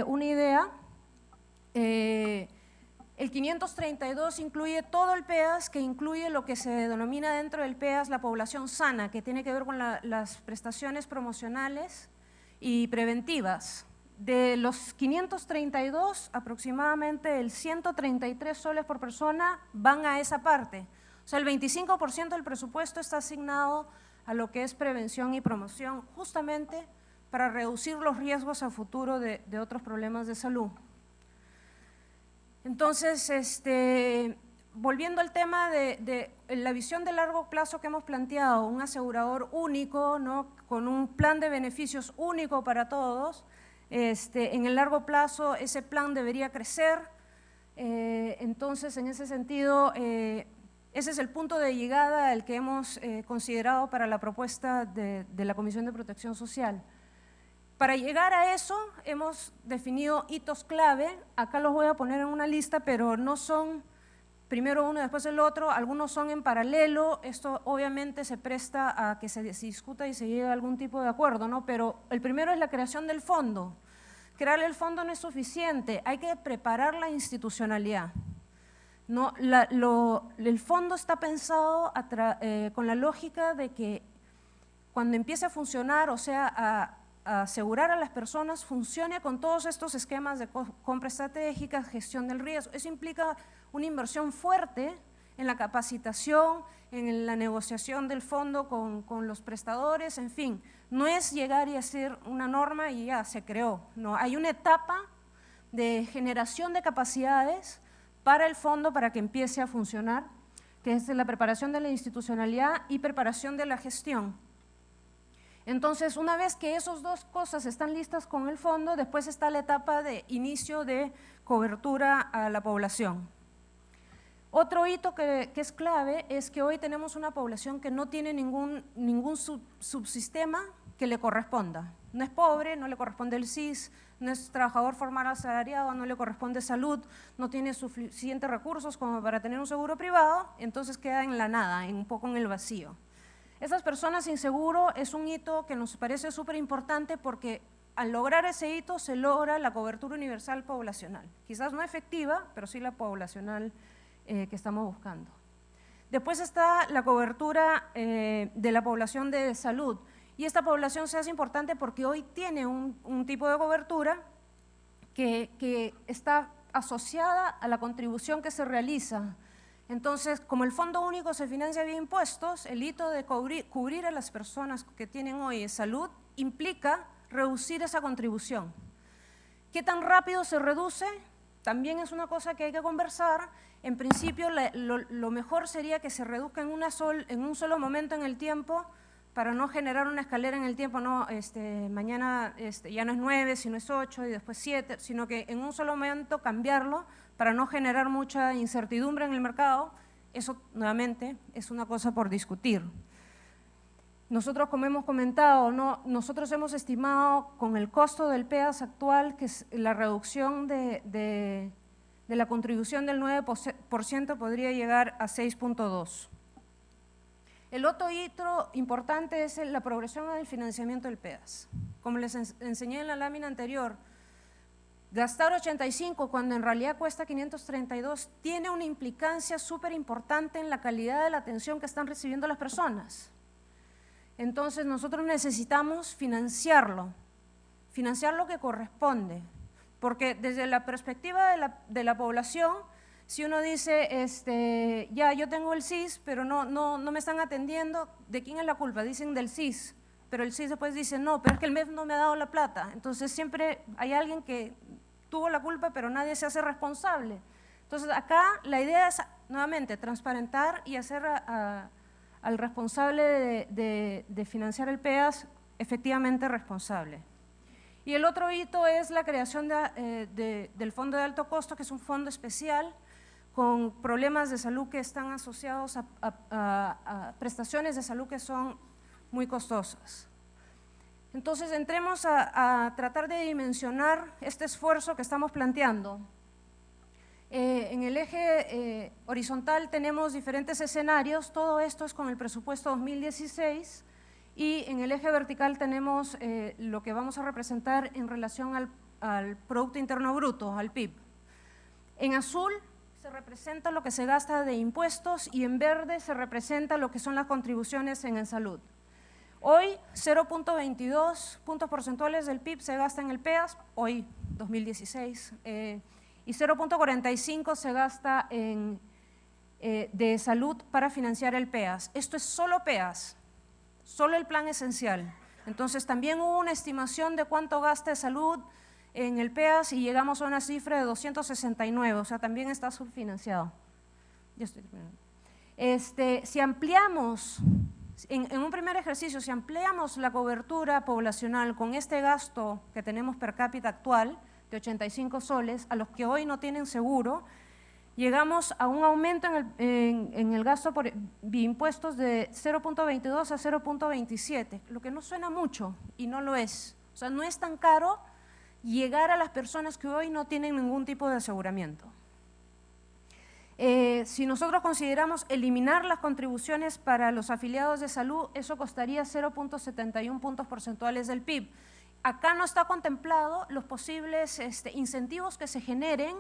una idea, el 532 incluye todo el PEAS, que incluye lo que se denomina dentro del PEAS la población sana, que tiene que ver con las prestaciones promocionales y preventivas. De los 532, aproximadamente el 133 soles por persona van a esa parte. O sea, el 25% del presupuesto está asignado a lo que es prevención y promoción, justamente para reducir los riesgos a futuro de otros problemas de salud. Entonces, volviendo al tema de la visión de largo plazo que hemos planteado, un asegurador único, ¿no?, con un plan de beneficios único para todos, En el largo plazo ese plan debería crecer. Entonces, en ese sentido, ese es el punto de llegada al que hemos considerado para la propuesta de la Comisión de Protección Social. Para llegar a eso hemos definido hitos clave, acá los voy a poner en una lista, pero no son primero uno y después el otro, algunos son en paralelo, esto obviamente se presta a que se discuta y se llegue a algún tipo de acuerdo, ¿no? Pero el primero es la creación del fondo. Crear el fondo no es suficiente, hay que preparar la institucionalidad. No, el fondo está pensado con la lógica de que cuando empiece a funcionar, o sea, a asegurar a las personas, funcione con todos estos esquemas de compra estratégica, gestión del riesgo. Eso implica una inversión fuerte en la capacitación, en la negociación del fondo con los prestadores, en fin. No es llegar y hacer una norma y ya se creó. No, hay una etapa de generación de capacidades para el fondo para que empiece a funcionar, que es la preparación de la institucionalidad y preparación de la gestión. Entonces, una vez que esas dos cosas están listas con el fondo, después está la etapa de inicio de cobertura a la población. Otro hito que es clave es que hoy tenemos una población que no tiene ningún subsistema que le corresponda. No es pobre, no le corresponde el SIS, no es trabajador formal asalariado, no le corresponde salud, no tiene suficientes recursos como para tener un seguro privado, entonces queda en la nada, un poco en el vacío. Esas personas sin seguro es un hito que nos parece súper importante porque al lograr ese hito se logra la cobertura universal poblacional. Quizás no efectiva, pero sí la poblacional que estamos buscando. Después está la cobertura de la población de salud. Y esta población se hace importante porque hoy tiene un tipo de cobertura que está asociada a la contribución que se realiza. Entonces, como el Fondo Único se financia vía impuestos, el hito de cubrir a las personas que tienen hoy salud implica reducir esa contribución. ¿Qué tan rápido se reduce? También es una cosa que hay que conversar. En principio, lo mejor sería que se reduzca en un solo momento en el tiempo para no generar una escalera en el tiempo, no, mañana ya no es 9, sino es 8 y después 7, sino que en un solo momento cambiarlo para no generar mucha incertidumbre en el mercado. Eso, nuevamente, es una cosa por discutir. Nosotros, como hemos comentado, nosotros hemos estimado con el costo del PEAS actual que la reducción de la contribución del 9% podría llegar a 6.2%. El otro hito importante es la progresión del financiamiento del PEAS. Como les enseñé en la lámina anterior, gastar 85 cuando en realidad cuesta 532 tiene una implicancia súper importante en la calidad de la atención que están recibiendo las personas. Entonces nosotros necesitamos financiar lo que corresponde, porque desde la perspectiva de la población, si uno dice, ya yo tengo el SIS, pero no me están atendiendo, ¿de quién es la culpa? Dicen del SIS, pero el SIS después dice, no, pero es que el MEF no me ha dado la plata. Entonces siempre hay alguien que tuvo la culpa, pero nadie se hace responsable. Entonces acá la idea es, nuevamente, transparentar y hacer al responsable de financiar el PEAS efectivamente responsable. Y el otro hito es la creación del Fondo de Alto Costo, que es un fondo especial con problemas de salud que están asociados a prestaciones de salud que son muy costosas. Entonces, entremos a tratar de dimensionar este esfuerzo que estamos planteando. En el eje horizontal tenemos diferentes escenarios, todo esto es con el presupuesto 2016, y en el eje vertical tenemos lo que vamos a representar en relación al Producto Interno Bruto, al PIB. En azul se representa lo que se gasta de impuestos y en verde se representa lo que son las contribuciones en salud. Hoy 0.22 puntos porcentuales del PIB se gasta en el PEAS, hoy 2016, y 0.45 se gasta de salud para financiar el PEAS. Esto es solo PEAS, solo el plan esencial. Entonces también hubo una estimación de cuánto gasta de salud en el PEAS y llegamos a una cifra de 269, o sea, también está subfinanciado. Ya estoy terminando. Si ampliamos En un primer ejercicio, si ampliamos la cobertura poblacional con este gasto que tenemos per cápita actual, de 85 soles, a los que hoy no tienen seguro, llegamos a un aumento en el gasto por impuestos de 0.22 a 0.27, lo que no suena mucho y no lo es. O sea, no es tan caro llegar a las personas que hoy no tienen ningún tipo de aseguramiento. Si nosotros consideramos eliminar las contribuciones para los afiliados de salud, eso costaría 0.71 puntos porcentuales del PIB. Acá no está contemplado los posibles incentivos que se generen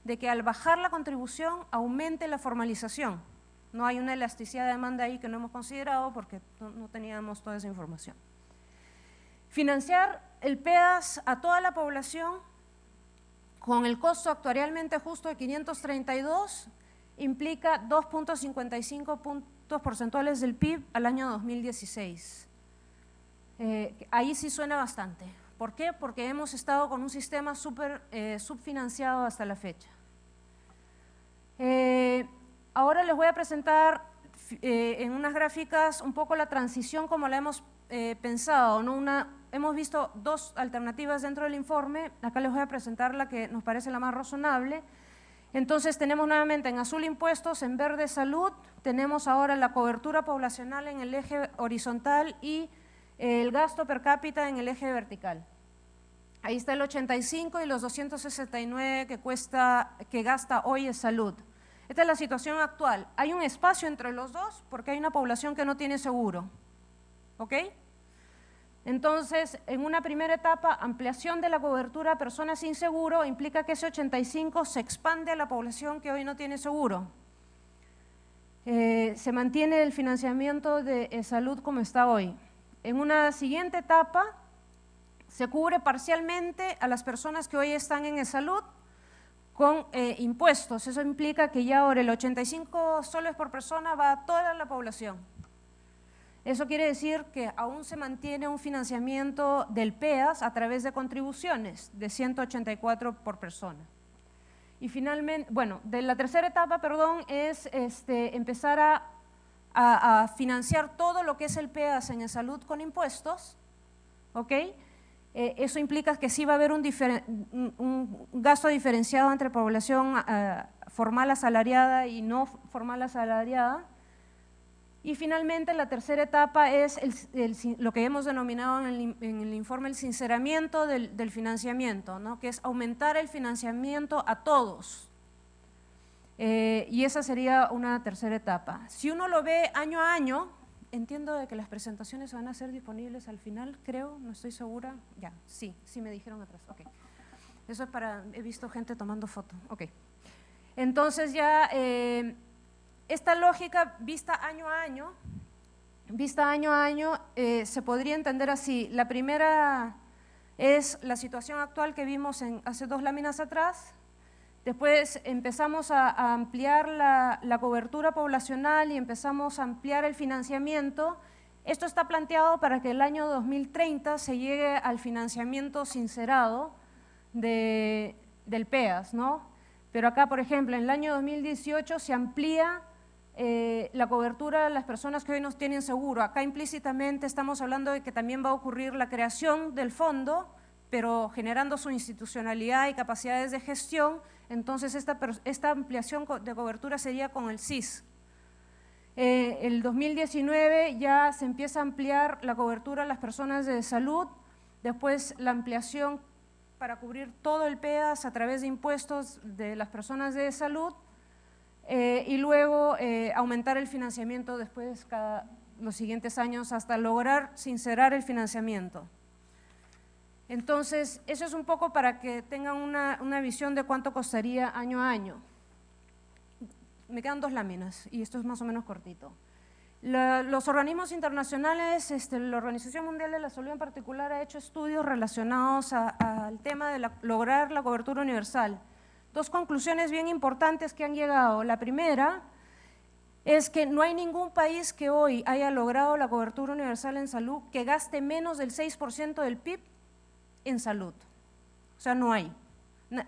de que al bajar la contribución aumente la formalización. No hay una elasticidad de demanda ahí que no hemos considerado porque no teníamos toda esa información. Financiar el PEAS a toda la población con el costo actuarialmente justo de 532 implica 2.55 puntos porcentuales del PIB al año 2016. Ahí sí suena bastante. ¿Por qué? Porque hemos estado con un sistema súper subfinanciado hasta la fecha. Ahora les voy a presentar en unas gráficas un poco la transición como la hemos pensado, ¿no? Hemos visto dos alternativas dentro del informe, acá les voy a presentar la que nos parece la más razonable. Entonces tenemos nuevamente en azul impuestos, en verde salud, tenemos ahora la cobertura poblacional en el eje horizontal y el gasto per cápita en el eje vertical. Ahí está el 85 y los 269 que gasta hoy es salud. Esta es la situación actual. Hay un espacio entre los dos porque hay una población que no tiene seguro. ¿Ok? Entonces, en una primera etapa, ampliación de la cobertura a personas sin seguro implica que ese 85 se expande a la población que hoy no tiene seguro. Se mantiene el financiamiento de salud como está hoy. En una siguiente etapa, se cubre parcialmente a las personas que hoy están en salud con impuestos. Eso implica que ya ahora el 85 soles por persona va a toda la población. Eso quiere decir que aún se mantiene un financiamiento del PEAS a través de contribuciones de 184 por persona. Y finalmente, bueno, de la tercera etapa, perdón, es empezar a financiar todo lo que es el PEAS en salud con impuestos, ¿ok? Eso implica que sí va a haber un gasto diferenciado entre población formal asalariada y no formal asalariada. Y finalmente la tercera etapa es lo que hemos denominado en el informe el sinceramiento del financiamiento, ¿no? Que es aumentar el financiamiento a todos. Y esa sería una tercera etapa. Si uno lo ve año a año, entiendo de que las presentaciones van a ser disponibles al final, creo, no estoy segura. Ya, sí me dijeron atrás, ok. Eso es para, he visto gente tomando foto, ok. Entonces ya… esta lógica vista año a año, se podría entender así. La primera es la situación actual que vimos hace dos láminas atrás. Después empezamos a ampliar la cobertura poblacional y empezamos a ampliar el financiamiento. Esto está planteado para que el año 2030 se llegue al financiamiento sincerado del PEAS, ¿no? Pero acá, por ejemplo, en el año 2018 se amplía la cobertura de las personas que hoy no tienen seguro. Acá implícitamente estamos hablando de que también va a ocurrir la creación del fondo, pero generando su institucionalidad y capacidades de gestión. Entonces esta ampliación de cobertura sería con el SIS. El 2019 ya se empieza a ampliar la cobertura a las personas de salud, después la ampliación para cubrir todo el PEAS a través de impuestos de las personas de salud, y luego aumentar el financiamiento después los siguientes años hasta lograr sincerar el financiamiento. Entonces, eso es un poco para que tengan una visión de cuánto costaría año a año. Me quedan dos láminas y esto es más o menos cortito. Los organismos internacionales, la Organización Mundial de la Salud en particular ha hecho estudios relacionados al tema de lograr la cobertura universal. Dos conclusiones bien importantes que han llegado. La primera es que no hay ningún país que hoy haya logrado la cobertura universal en salud que gaste menos del 6% del PIB en salud. O sea, no hay.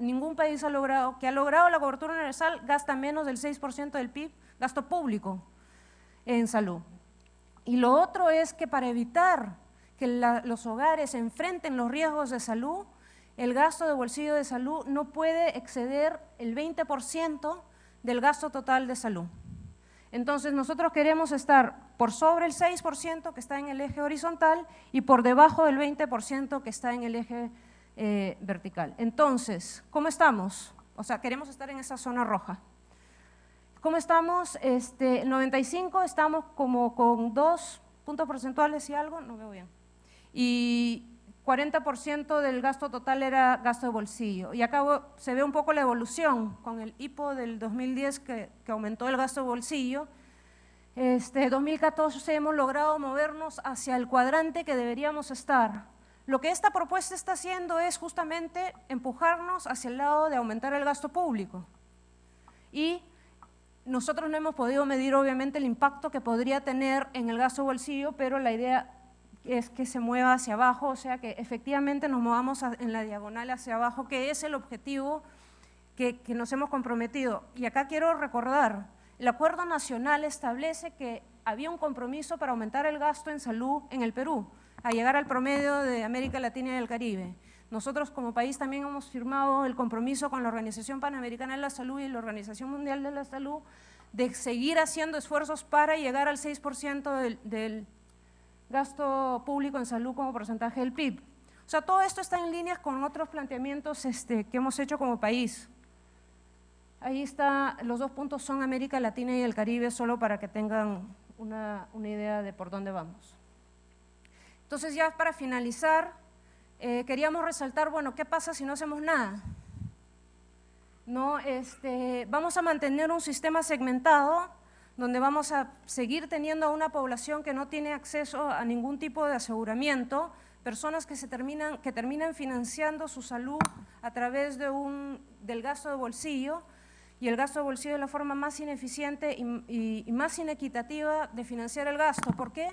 Ningún país que ha logrado la cobertura universal gasta menos del 6% del PIB, gasto público, en salud. Y lo otro es que para evitar que los hogares enfrenten los riesgos de salud, el gasto de bolsillo de salud no puede exceder el 20% del gasto total de salud. Entonces, nosotros queremos estar por sobre el 6% que está en el eje horizontal y por debajo del 20% que está en el eje vertical. Entonces, ¿cómo estamos? O sea, queremos estar en esa zona roja. ¿Cómo estamos? 95 estamos como con 2 puntos porcentuales y algo, no veo bien. Y 40% del gasto total era gasto de bolsillo. Y acá se ve un poco la evolución con el IPO del 2010 que aumentó el gasto de bolsillo. 2014 hemos logrado movernos hacia el cuadrante que deberíamos estar. Lo que esta propuesta está haciendo es justamente empujarnos hacia el lado de aumentar el gasto público. Y nosotros no hemos podido medir obviamente el impacto que podría tener en el gasto de bolsillo, pero la idea es que se mueva hacia abajo, o sea que efectivamente nos movamos en la diagonal hacia abajo, que es el objetivo que nos hemos comprometido. Y acá quiero recordar, el Acuerdo Nacional establece que había un compromiso para aumentar el gasto en salud en el Perú, a llegar al promedio de América Latina y el Caribe. Nosotros como país también hemos firmado el compromiso con la Organización Panamericana de la Salud y la Organización Mundial de la Salud de seguir haciendo esfuerzos para llegar al 6% del gasto público en salud como porcentaje del PIB. O sea, todo esto está en línea con otros planteamientos que hemos hecho como país. Ahí está, los 2 puntos son América Latina y el Caribe, solo para que tengan una idea de por dónde vamos. Entonces, ya para finalizar, queríamos resaltar, bueno, ¿qué pasa si no hacemos nada? No, vamos a mantener un sistema segmentado donde vamos a seguir teniendo a una población que no tiene acceso a ningún tipo de aseguramiento, personas que terminan financiando su salud a través del gasto de bolsillo, y el gasto de bolsillo es la forma más ineficiente y más inequitativa de financiar el gasto. ¿Por qué?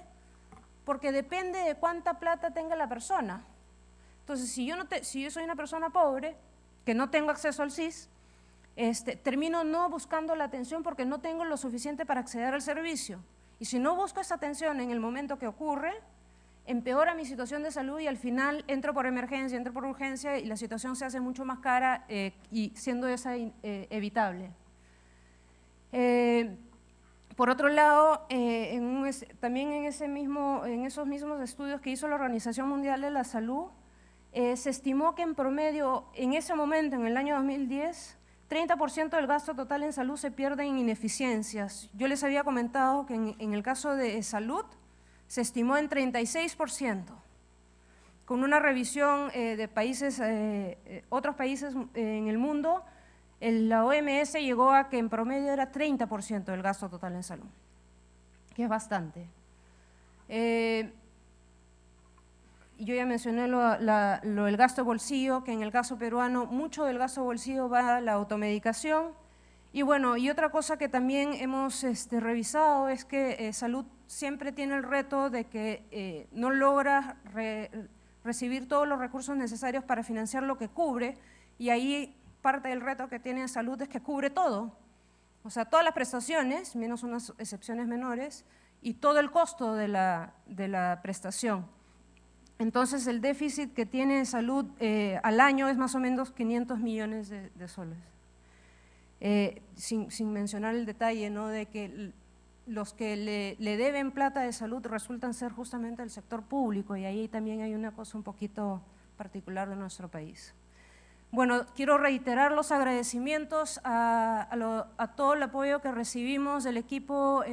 Porque depende de cuánta plata tenga la persona. Entonces, si yo soy una persona pobre, que no tengo acceso al SIS, termino no buscando la atención porque no tengo lo suficiente para acceder al servicio. Y si no busco esa atención en el momento que ocurre, empeora mi situación de salud y al final entro por emergencia, entro por urgencia y la situación se hace mucho más cara y siendo esa evitable. Por otro lado, también en esos mismos estudios que hizo la Organización Mundial de la Salud, se estimó que en promedio, en ese momento, en el año 2010, 30% del gasto total en salud se pierde en ineficiencias. Yo les había comentado que en el caso de salud se estimó en 36%. Con una revisión de países, otros países en el mundo, la OMS llegó a que en promedio era 30% del gasto total en salud, que es bastante. Yo ya mencioné el gasto de bolsillo, que en el caso peruano mucho del gasto de bolsillo va a la automedicación. Y bueno, y otra cosa que también hemos revisado es que salud siempre tiene el reto de que no logra recibir todos los recursos necesarios para financiar lo que cubre, y ahí parte del reto que tiene salud es que cubre todo. O sea, todas las prestaciones, menos unas excepciones menores, y todo el costo de la prestación. Entonces, el déficit que tiene salud al año es más o menos 500 millones de soles. Sin mencionar el detalle, ¿no?, de que los que le deben plata de salud resultan ser justamente el sector público, y ahí también hay una cosa un poquito particular de nuestro país. Bueno, quiero reiterar los agradecimientos a todo el apoyo que recibimos del equipo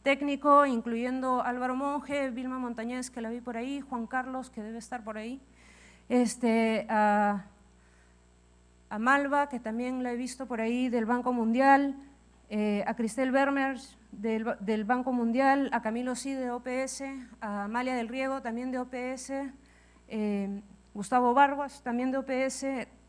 técnico, incluyendo Álvaro Monge, Vilma Montañez, que la vi por ahí, Juan Carlos, que debe estar por ahí, a Malva, que también la he visto por ahí, del Banco Mundial, a Cristel Vermers del Banco Mundial, a Camilo Sí de OPS, a Amalia del Riego también de OPS, Gustavo Vargas también de OPS,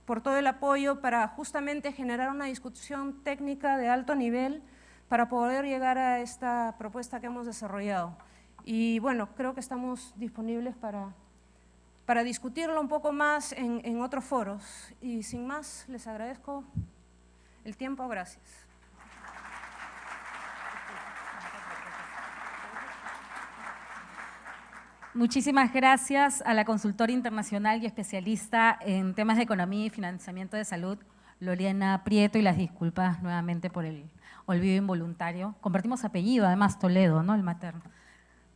por todo el apoyo para justamente generar una discusión técnica de alto nivel para poder llegar a esta propuesta que hemos desarrollado. Y bueno, creo que estamos disponibles para discutirlo un poco más en otros foros. Y sin más, les agradezco el tiempo. Gracias. Muchísimas gracias a la consultora internacional y especialista en temas de economía y financiamiento de salud, Lorena Prieto, y las disculpas nuevamente por el olvido involuntario. Compartimos apellido, además Toledo, ¿no? El materno.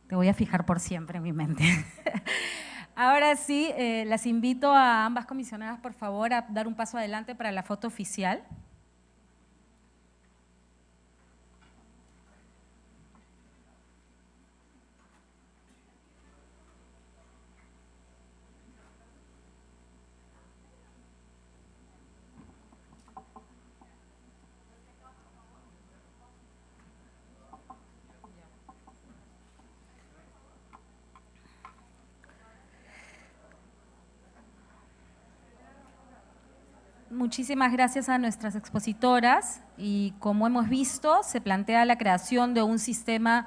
Te voy a fijar por siempre en mi mente. Ahora sí, las invito a ambas comisionadas, por favor, a dar un paso adelante para la foto oficial. Muchísimas gracias a nuestras expositoras y como hemos visto, se plantea la creación de un sistema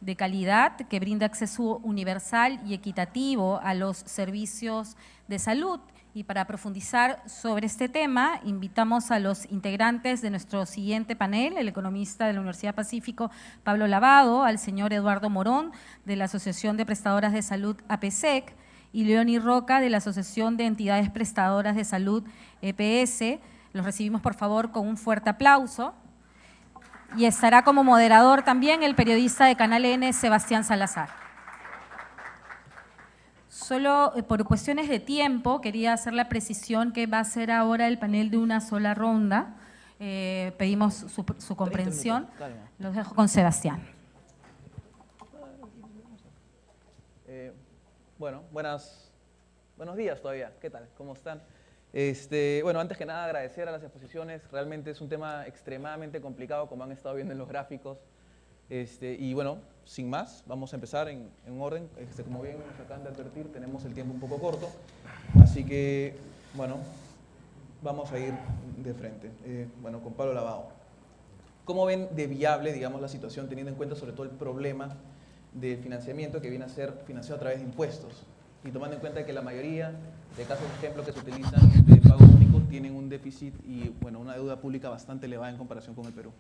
de calidad que brinda acceso universal y equitativo a los servicios de salud. Y para profundizar sobre este tema, invitamos a los integrantes de nuestro siguiente panel, el economista de la Universidad Pacífico, Pablo Lavado, al señor Eduardo Morón, de la Asociación de Prestadoras de Salud APSEC, y Leoni Roca, de la Asociación de Entidades Prestadoras de Salud, EPS. Los recibimos, por favor, con un fuerte aplauso. Y estará como moderador también el periodista de Canal N, Sebastián Salazar. Solo por cuestiones de tiempo, quería hacer la precisión que va a ser ahora el panel de una sola ronda. Pedimos su comprensión. Los dejo con Sebastián. Bueno, buenos días todavía. ¿Qué tal? ¿Cómo están? Bueno, antes que nada agradecer a las exposiciones. Realmente es un tema extremadamente complicado, como han estado viendo en los gráficos. Y bueno, sin más, vamos a empezar en orden. Como bien nos acaban de advertir, tenemos el tiempo un poco corto. Así que, bueno, vamos a ir de frente. Bueno, con Pablo Lavado. ¿Cómo ven de viable, digamos, la situación, teniendo en cuenta sobre todo el problema del financiamiento que viene a ser financiado a través de impuestos? Y tomando en cuenta que la mayoría de casos, por ejemplo, que se utilizan de pago único tienen un déficit y, bueno, una deuda pública bastante elevada en comparación con el Perú.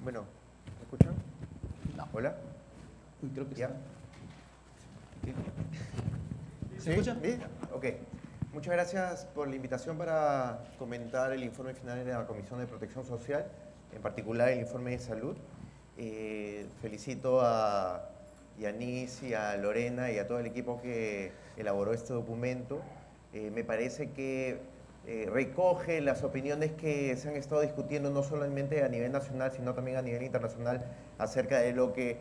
Bueno, ¿me escuchan? No. ¿Hola? Uy, creo que ¿Ya? sí. ¿Se escucha? ¿Bien? Ok. Muchas gracias por la invitación para comentar el informe final de la Comisión de Protección Social, en particular el informe de salud. Felicito a Yanis y a Lorena y a todo el equipo que elaboró este documento. Me parece que recoge las opiniones que se han estado discutiendo no solamente a nivel nacional, sino también a nivel internacional acerca de lo que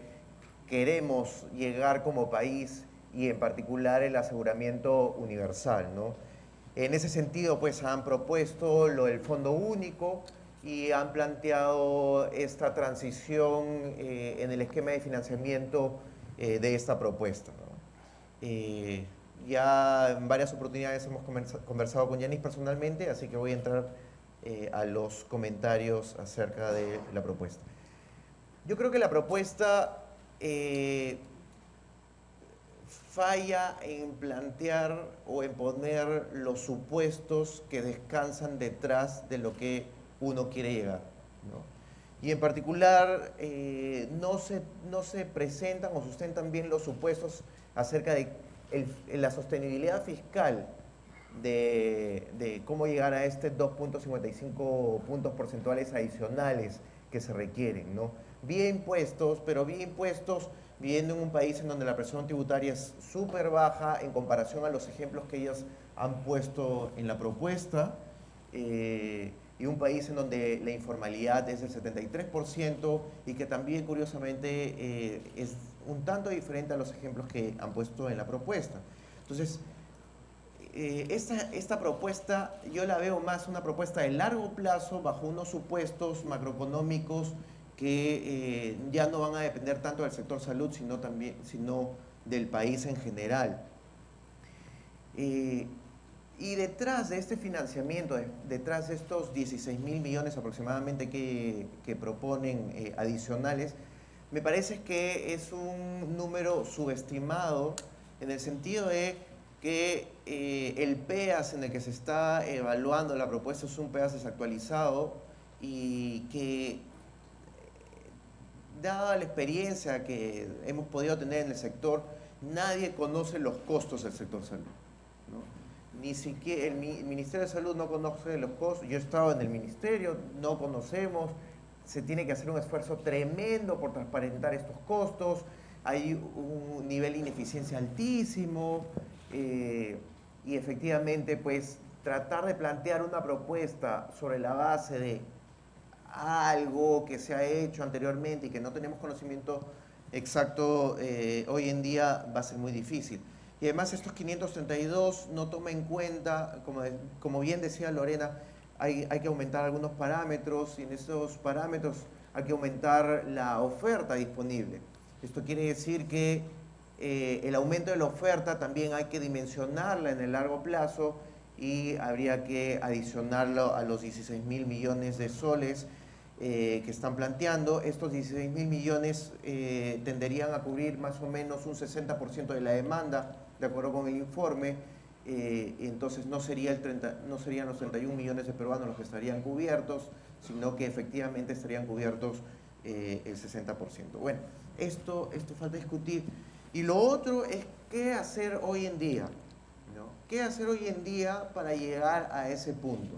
queremos llegar como país y en particular el aseguramiento universal, ¿no? En ese sentido, pues han propuesto lo del Fondo Único y han planteado esta transición en el esquema de financiamiento de esta propuesta, ¿no? Ya en varias oportunidades hemos conversado con Yanis personalmente, así que voy a entrar a los comentarios acerca de la propuesta. Yo creo que la propuesta falla en plantear o en poner los supuestos que descansan detrás de lo que uno quiere llegar, ¿no? Y en particular no se presentan o sustentan bien los supuestos acerca de la sostenibilidad fiscal de cómo llegar a este 2.55 puntos porcentuales adicionales que se requieren, ¿no? Vía impuestos, pero vía impuestos viviendo en un país en donde la presión tributaria es súper baja en comparación a los ejemplos que ellas han puesto en la propuesta, y un país en donde la informalidad es del 73% y que también curiosamente es un tanto diferente a los ejemplos que han puesto en la propuesta. Entonces, esta propuesta yo la veo más una propuesta de largo plazo bajo unos supuestos macroeconómicos que ya no van a depender tanto del sector salud, sino del país en general. Y detrás de este financiamiento, detrás de estos 16.000 millones aproximadamente que proponen adicionales, me parece que es un número subestimado en el sentido de que el PEAS en el que se está evaluando la propuesta es un PEAS desactualizado y que, dada la experiencia que hemos podido tener en el sector, nadie conoce los costos del sector salud, ¿no? Ni siquiera el Ministerio de Salud no conoce los costos. Yo he estado en el Ministerio, no conocemos. Se tiene que hacer un esfuerzo tremendo por transparentar estos costos. Hay un nivel de ineficiencia altísimo y efectivamente, pues, tratar de plantear una propuesta sobre la base de algo que se ha hecho anteriormente y que no tenemos conocimiento exacto hoy en día va a ser muy difícil. Y además estos 532 no toma en cuenta, como bien decía Lorena, hay que aumentar algunos parámetros y en esos parámetros hay que aumentar la oferta disponible. Esto quiere decir que el aumento de la oferta también hay que dimensionarla en el largo plazo y habría que adicionarlo a los 16.000 millones de soles que están planteando. Estos 16.000 millones tenderían a cubrir más o menos un 60% de la demanda, de acuerdo con el informe. Entonces no serían los 31 millones de peruanos los que estarían cubiertos, sino que efectivamente estarían cubiertos el 60%. Bueno, esto falta discutir. Y lo otro es qué hacer hoy en día, ¿no? ¿Qué hacer hoy en día para llegar a ese punto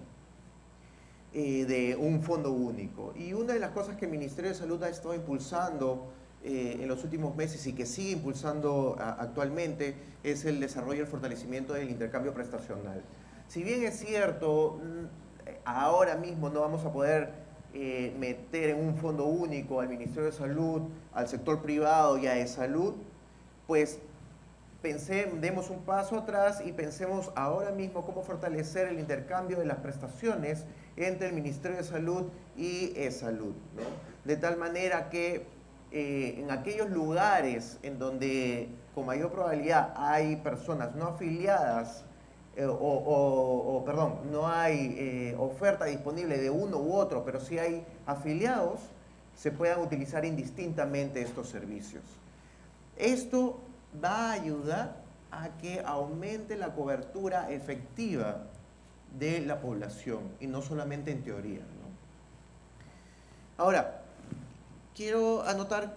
de un fondo único? Y una de las cosas que el Ministerio de Salud ha estado impulsando en los últimos meses y que sigue impulsando actualmente es el desarrollo y el fortalecimiento del intercambio prestacional. Si bien es cierto, ahora mismo no vamos a poder meter en un fondo único al Ministerio de Salud, al sector privado y a salud, pues demos un paso atrás y pensemos ahora mismo cómo fortalecer el intercambio de las prestaciones entre el Ministerio de Salud y salud, ¿no? De tal manera que en aquellos lugares en donde con mayor probabilidad hay personas no afiliadas no hay oferta disponible de uno u otro, pero sí hay afiliados, se puedan utilizar indistintamente estos servicios. Esto va a ayudar a que aumente la cobertura efectiva de la población y no solamente en teoría, ¿no? Ahora, quiero anotar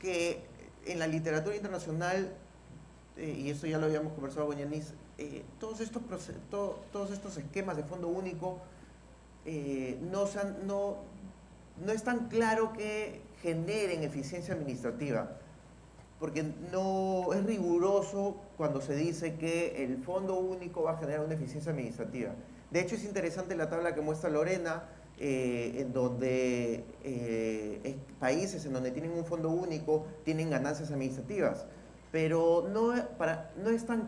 que en la literatura internacional, y esto ya lo habíamos conversado con Yanis, todos estos esquemas de fondo único no es tan claro que generen eficiencia administrativa, porque no es riguroso cuando se dice que el fondo único va a generar una eficiencia administrativa. De hecho, es interesante la tabla que muestra Lorena, en donde países en donde tienen un fondo único tienen ganancias administrativas, pero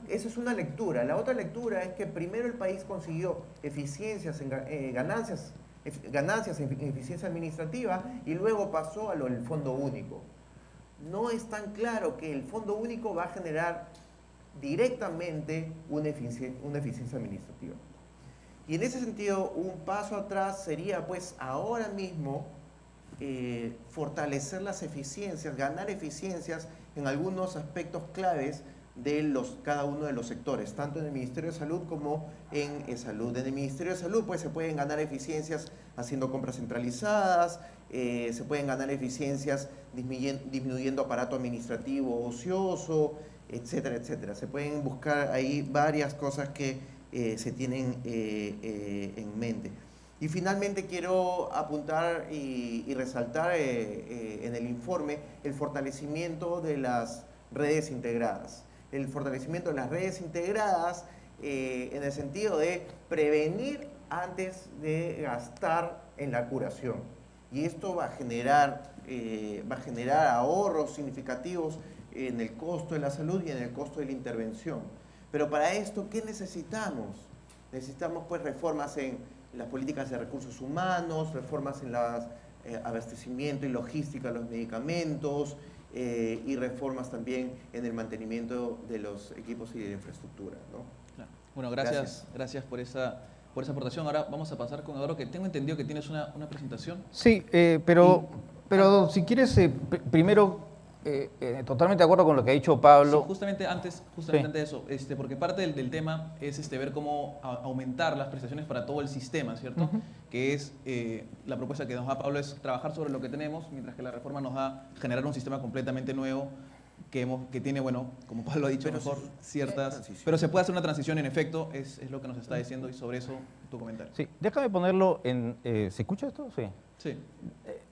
esa es una lectura. La otra lectura es que primero el país consiguió ganancias en eficiencia administrativa y luego pasó a lo del fondo único. No es tan claro que el fondo único va a generar directamente una eficiencia administrativa. Y en ese sentido, un paso atrás sería, pues, ahora mismo fortalecer las eficiencias, ganar eficiencias en algunos aspectos claves de cada uno de los sectores, tanto en el Ministerio de Salud como en salud. En el Ministerio de Salud, pues, se pueden ganar eficiencias haciendo compras centralizadas, se pueden ganar eficiencias disminuyendo aparato administrativo ocioso, etcétera, etcétera. Se pueden buscar ahí varias cosas que se tienen en mente. Y finalmente quiero apuntar y resaltar en el informe el fortalecimiento de las redes integradas. El fortalecimiento de las redes integradas en el sentido de prevenir antes de gastar en la curación. Y esto va a generar ahorros significativos en el costo de la salud y en el costo de la intervención. Pero para esto, ¿qué necesitamos? Necesitamos, pues, reformas en las políticas de recursos humanos, reformas en el abastecimiento y logística de los medicamentos y reformas también en el mantenimiento de los equipos y de la infraestructura, ¿no? Claro. Bueno, gracias por esa aportación. Ahora vamos a pasar con Eduardo, que tengo entendido que tienes una presentación. Sí, pero si quieres, primero, totalmente de acuerdo con lo que ha dicho Pablo. Sí, justamente antes de eso, porque parte del tema es ver cómo aumentar las prestaciones para todo el sistema, ¿cierto? Que es la propuesta que nos da Pablo, es trabajar sobre lo que tenemos, mientras que la reforma nos da generar un sistema completamente nuevo que tiene, bueno, como Pablo ha dicho, mejor ciertas... Pero se puede hacer una transición, en efecto, es lo que nos está diciendo, y sobre eso tu comentario. Sí, déjame ponerlo en... ¿se escucha esto? Sí. Sí.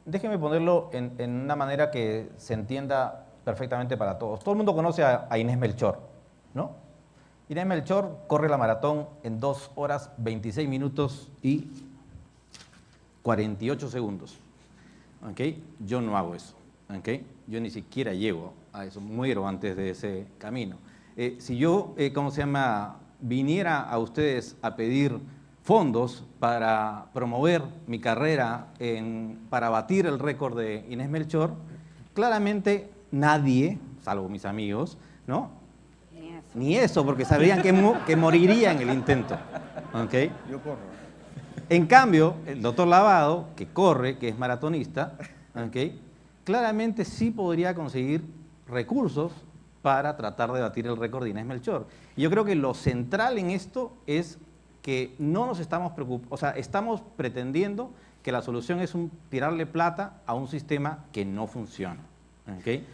Déjeme ponerlo en una manera que se entienda perfectamente para todos. Todo el mundo conoce a Inés Melchor, ¿no? Inés Melchor corre la maratón en 2 horas 26 minutos y 48 segundos. ¿Okay? Yo no hago eso. ¿Okay? Yo ni siquiera llego a eso, muero antes de ese camino. Si yo, viniera a ustedes a pedir fondos para promover mi carrera, para batir el récord de Inés Melchor, claramente nadie, salvo mis amigos, ¿no? Ni eso, porque sabrían que moriría en el intento. ¿Okay? Yo corro. En cambio, el doctor Lavado, que corre, que es maratonista, ¿okay? Claramente sí podría conseguir recursos para tratar de batir el récord de Inés Melchor. Y yo creo que lo central en esto es que no nos estamos preocupando, o sea, estamos pretendiendo que la solución es tirarle plata a un sistema que no funciona. ¿Okay?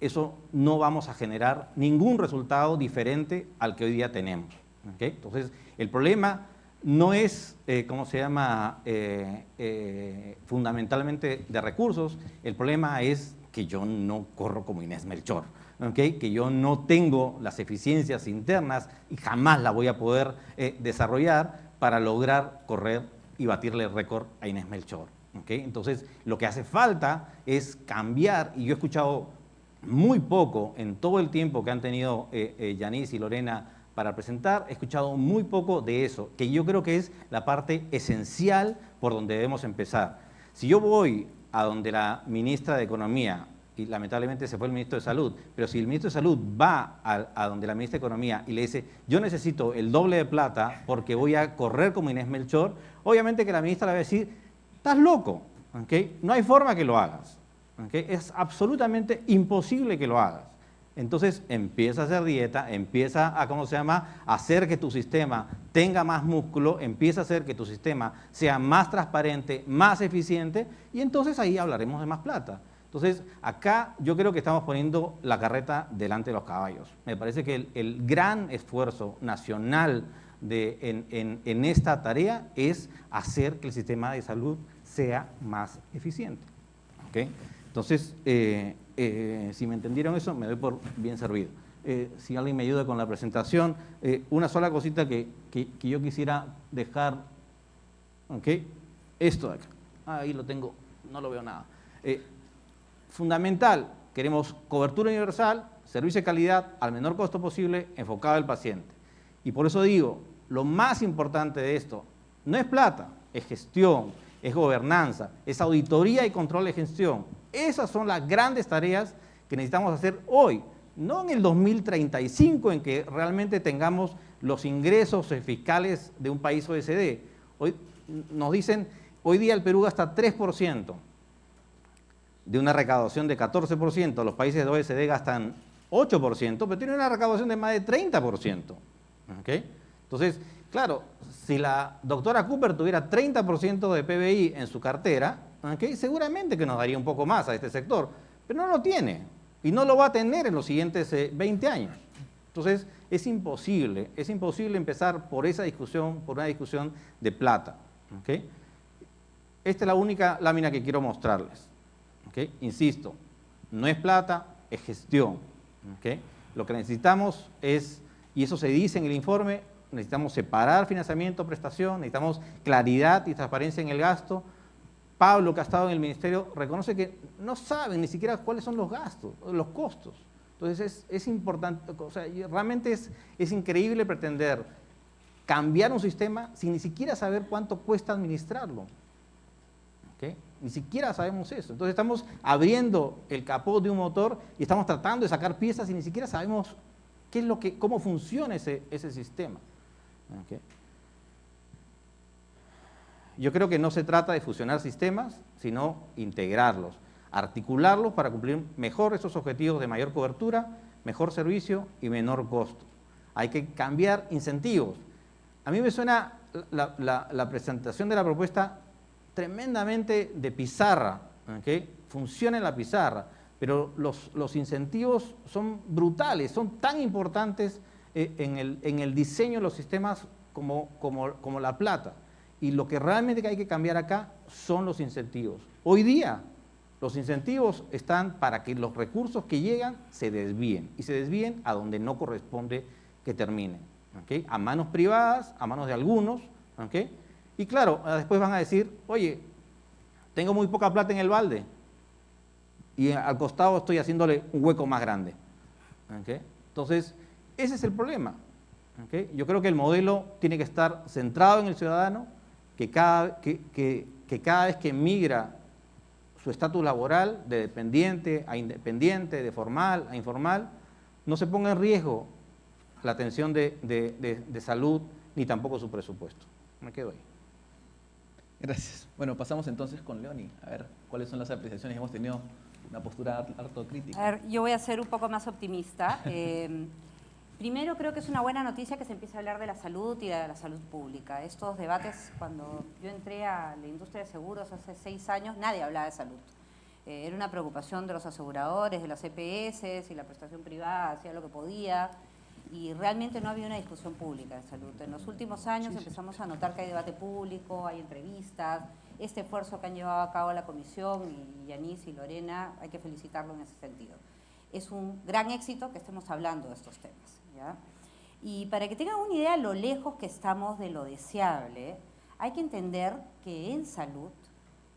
Eso no vamos a generar ningún resultado diferente al que hoy día tenemos. ¿Okay? Entonces, el problema no es, fundamentalmente de recursos, el problema es que yo no corro como Inés Melchor, ¿okay? Que yo no tengo las eficiencias internas y jamás la voy a poder desarrollar para lograr correr y batirle el récord a Inés Melchor. ¿Okay? Entonces, lo que hace falta es cambiar, y yo he escuchado muy poco en todo el tiempo que han tenido Yanis y Lorena para presentar, he escuchado muy poco de eso, que yo creo que es la parte esencial por donde debemos empezar. Si yo voy a donde la ministra de Economía, y lamentablemente se fue el ministro de Salud, pero si el ministro de Salud va a donde la ministra de Economía y le dice, yo necesito el doble de plata porque voy a correr como Inés Melchor, obviamente que la ministra le va a decir, estás loco, ¿okay? No hay forma que lo hagas, ¿okay? Es absolutamente imposible que lo hagas. Entonces empieza a hacer dieta, empieza a, hacer que tu sistema tenga más músculo, empieza a hacer que tu sistema sea más transparente, más eficiente, y entonces ahí hablaremos de más plata. Entonces, acá yo creo que estamos poniendo la carreta delante de los caballos. Me parece que el gran esfuerzo nacional en esta tarea es hacer que el sistema de salud sea más eficiente. ¿Okay? Entonces, si me entendieron eso, me doy por bien servido. Si alguien me ayuda con la presentación, una sola cosita que yo quisiera dejar, ¿okay? Esto de acá, ahí lo tengo, no lo veo nada. Fundamental, queremos cobertura universal, servicio de calidad al menor costo posible, enfocado al paciente. Y por eso digo, lo más importante de esto no es plata, es gestión, es gobernanza, es auditoría y control de gestión. Esas son las grandes tareas que necesitamos hacer hoy, no en el 2035 en que realmente tengamos los ingresos fiscales de un país OECD. Hoy nos dicen, hoy día el Perú gasta 3% de una recaudación de 14%, los países de OECD gastan 8%, pero tienen una recaudación de más de 30%. ¿Okay? Entonces, claro, si la doctora Cooper tuviera 30% de PBI en su cartera, ¿okay? Seguramente que nos daría un poco más a este sector, pero no lo tiene y no lo va a tener en los siguientes 20 años. Entonces, es imposible empezar por esa discusión, por una discusión de plata. ¿Okay? Esta es la única lámina que quiero mostrarles. ¿Okay? Insisto, no es plata, es gestión. ¿Okay? Lo que necesitamos es, y eso se dice en el informe, necesitamos separar financiamiento, prestación, necesitamos claridad y transparencia en el gasto. Pablo, que ha estado en el ministerio, reconoce que no saben ni siquiera cuáles son los gastos, los costos. Entonces es importante, o sea, realmente es increíble pretender cambiar un sistema sin ni siquiera saber cuánto cuesta administrarlo. ¿Okay? Ni siquiera sabemos eso. Entonces estamos abriendo el capó de un motor y estamos tratando de sacar piezas y ni siquiera sabemos cómo funciona ese sistema. ¿Okay? Yo creo que no se trata de fusionar sistemas, sino integrarlos, articularlos para cumplir mejor esos objetivos de mayor cobertura, mejor servicio y menor costo. Hay que cambiar incentivos. A mí me suena la presentación de la propuesta tremendamente de pizarra, ¿okay? Funciona en la pizarra. pero los incentivos son brutales, son tan importantes en el diseño de los sistemas como la plata. Y lo que realmente hay que cambiar acá son los incentivos. Hoy día, los incentivos están para que los recursos que llegan se desvíen, y se desvíen a donde no corresponde que terminen, ¿okay? A manos privadas, a manos de algunos, ¿okay? Y claro, después van a decir, oye, tengo muy poca plata en el balde, y al costado estoy haciéndole un hueco más grande, ¿okay? Entonces, ese es el problema, ¿okay? Yo creo que el modelo tiene que estar centrado en el ciudadano, que cada vez que migra su estatus laboral de dependiente a independiente, de formal a informal, no se ponga en riesgo la atención de salud ni tampoco su presupuesto. Me quedo ahí. Gracias. Bueno, pasamos entonces con Leoni. A ver, ¿cuáles son las apreciaciones? Hemos tenido una postura harto crítica. A ver, yo voy a ser un poco más optimista. Primero, creo que es una buena noticia que se empiece a hablar de la salud y de la salud pública. Estos debates, cuando yo entré a la industria de seguros hace 6 años, nadie hablaba de salud. Era una preocupación de los aseguradores, de las EPS, y la prestación privada hacía lo que podía, y realmente no había una discusión pública de salud. En los últimos años empezamos a notar que hay debate público, hay entrevistas, este esfuerzo que han llevado a cabo la Comisión, y Yanis y Lorena, hay que felicitarlo en ese sentido. Es un gran éxito que estemos hablando de estos temas, ¿ya? Y para que tengan una idea de lo lejos que estamos de lo deseable, hay que entender que en salud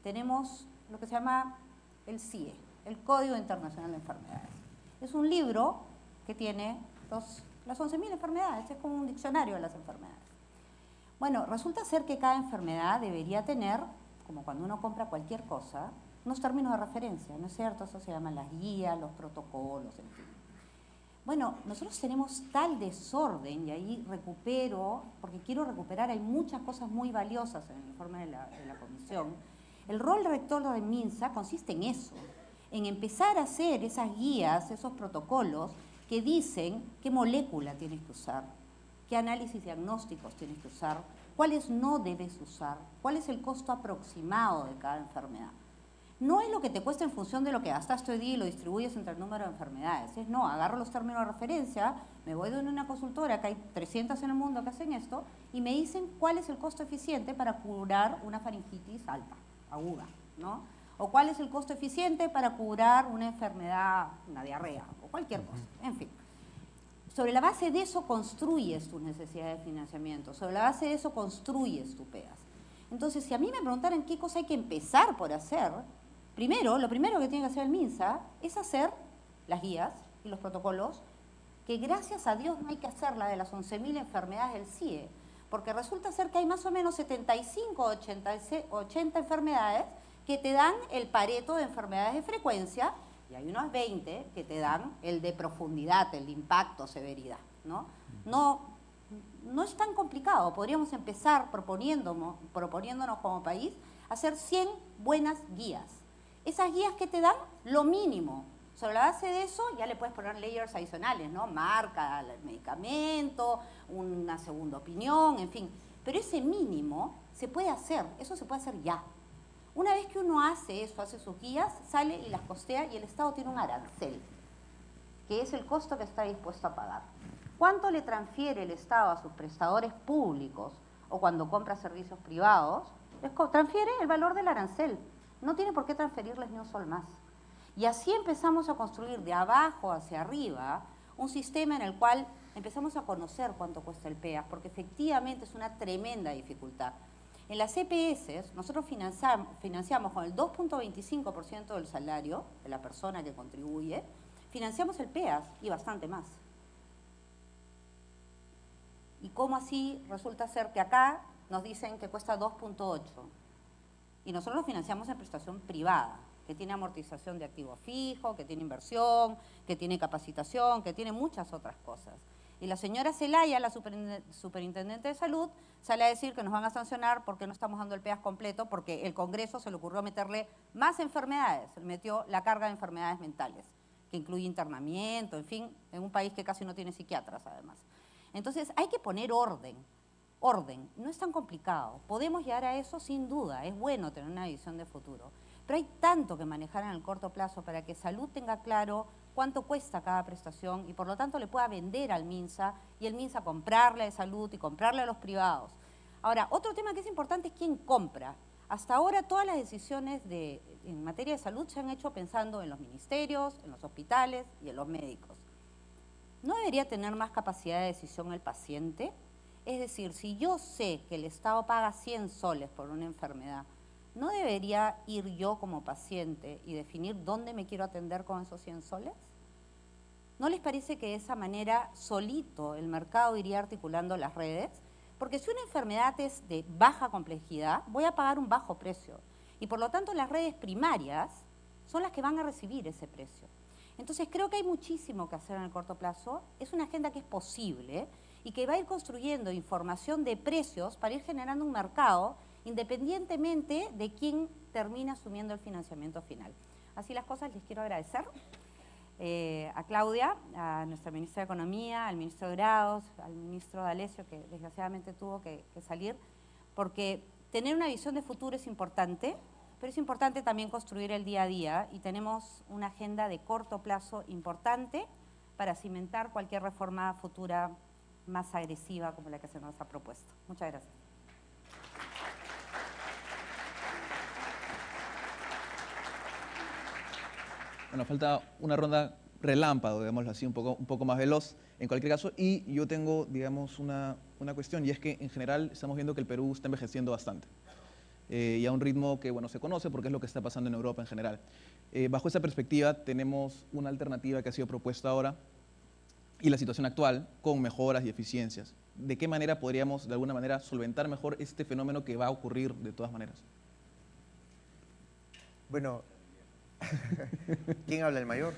tenemos lo que se llama el CIE, el Código Internacional de Enfermedades. Es un libro que tiene las 11.000 enfermedades, es como un diccionario de las enfermedades. Bueno, resulta ser que cada enfermedad debería tener, como cuando uno compra cualquier cosa, unos términos de referencia, ¿no es cierto? Eso se llaman las guías, los protocolos, en fin. Bueno, nosotros tenemos tal desorden, y ahí recupero, porque quiero recuperar, hay muchas cosas muy valiosas en el informe de la Comisión. El rol rector de MINSA consiste en eso, en empezar a hacer esas guías, esos protocolos que dicen qué molécula tienes que usar, qué análisis diagnósticos tienes que usar, cuáles no debes usar, cuál es el costo aproximado de cada enfermedad. No es lo que te cuesta en función de lo que gastaste hoy día y lo distribuyes entre el número de enfermedades. Es no, agarro los términos de referencia, me voy de una consultora, que hay 300 en el mundo que hacen esto, y me dicen cuál es el costo eficiente para curar una faringitis alta, aguda, ¿no? O cuál es el costo eficiente para curar una enfermedad, una diarrea, o cualquier cosa, en fin. Sobre la base de eso construyes tus necesidades de financiamiento, sobre la base de eso construyes tu PEAS. Entonces, si a mí me preguntaran qué cosa hay que empezar por hacer, primero, lo primero que tiene que hacer el MINSA es hacer las guías y los protocolos, que gracias a Dios no hay que hacer la de las 11.000 enfermedades del CIE, porque resulta ser que hay más o menos 75 o 80 enfermedades que te dan el Pareto de enfermedades de frecuencia, y hay unos 20 que te dan el de profundidad, el de impacto, severidad, ¿no? No es tan complicado, podríamos empezar proponiéndonos como país hacer 100 buenas guías. Esas guías que te dan lo mínimo. Sobre la base de eso ya le puedes poner layers adicionales, ¿no? Marca el medicamento, una segunda opinión, en fin. Pero ese mínimo se puede hacer, eso se puede hacer ya. Una vez que uno hace eso, hace sus guías, sale y las costea, y el Estado tiene un arancel, que es el costo que está dispuesto a pagar. ¿Cuánto le transfiere el Estado a sus prestadores públicos o cuando compra servicios privados? Transfiere el valor del arancel. No tiene por qué transferirles ni un sol más. Y así empezamos a construir de abajo hacia arriba un sistema en el cual empezamos a conocer cuánto cuesta el PEAS, porque efectivamente es una tremenda dificultad. En las EPS nosotros financiamos con el 2.25% del salario de la persona que contribuye, financiamos el PEAS y bastante más. ¿Y cómo así resulta ser que acá nos dicen que cuesta 2.8%? Y nosotros lo financiamos en prestación privada, que tiene amortización de activo fijo, que tiene inversión, que tiene capacitación, que tiene muchas otras cosas. Y la señora Zelaya, la superintendente de salud, sale a decir que nos van a sancionar porque no estamos dando el PEAS completo, porque el Congreso se le ocurrió meterle más enfermedades, metió la carga de enfermedades mentales, que incluye internamiento, en fin, en un país que casi no tiene psiquiatras además. Entonces hay que poner orden. Orden, no es tan complicado, podemos llegar a eso sin duda, es bueno tener una visión de futuro, pero hay tanto que manejar en el corto plazo para que salud tenga claro cuánto cuesta cada prestación y por lo tanto le pueda vender al MINSA y el MINSA comprarle a salud y comprarle a los privados. Ahora, otro tema que es importante es quién compra. Hasta ahora todas las decisiones en materia de salud se han hecho pensando en los ministerios, en los hospitales y en los médicos. ¿No debería tener más capacidad de decisión el paciente? Es decir, si yo sé que el Estado paga 100 soles por una enfermedad, ¿no debería ir yo como paciente y definir dónde me quiero atender con esos 100 soles? ¿No les parece que de esa manera solito el mercado iría articulando las redes? Porque si una enfermedad es de baja complejidad, voy a pagar un bajo precio. Y por lo tanto las redes primarias son las que van a recibir ese precio. Entonces creo que hay muchísimo que hacer en el corto plazo. Es una agenda que es posible y que va a ir construyendo información de precios para ir generando un mercado independientemente de quién termina asumiendo el financiamiento final. Así las cosas, les quiero agradecer a Claudia, a nuestra ministra de Economía, al ministro Grados, al ministro D'Alessio, que desgraciadamente tuvo que salir, porque tener una visión de futuro es importante, pero es importante también construir el día a día y tenemos una agenda de corto plazo importante para cimentar cualquier reforma futura más agresiva como la que se nos ha propuesto. Muchas gracias. Bueno, falta una ronda relámpago, digámoslo así, un poco más veloz en cualquier caso. Y yo tengo, digamos, una cuestión, y es que en general estamos viendo que el Perú está envejeciendo bastante. Y a un ritmo que, bueno, se conoce porque es lo que está pasando en Europa en general. Bajo esa perspectiva, tenemos una alternativa que ha sido propuesta ahora y la situación actual con mejoras y eficiencias. ¿De qué manera podríamos, de alguna manera, solventar mejor este fenómeno que va a ocurrir de todas maneras? Bueno, ¿quién habla, el mayor?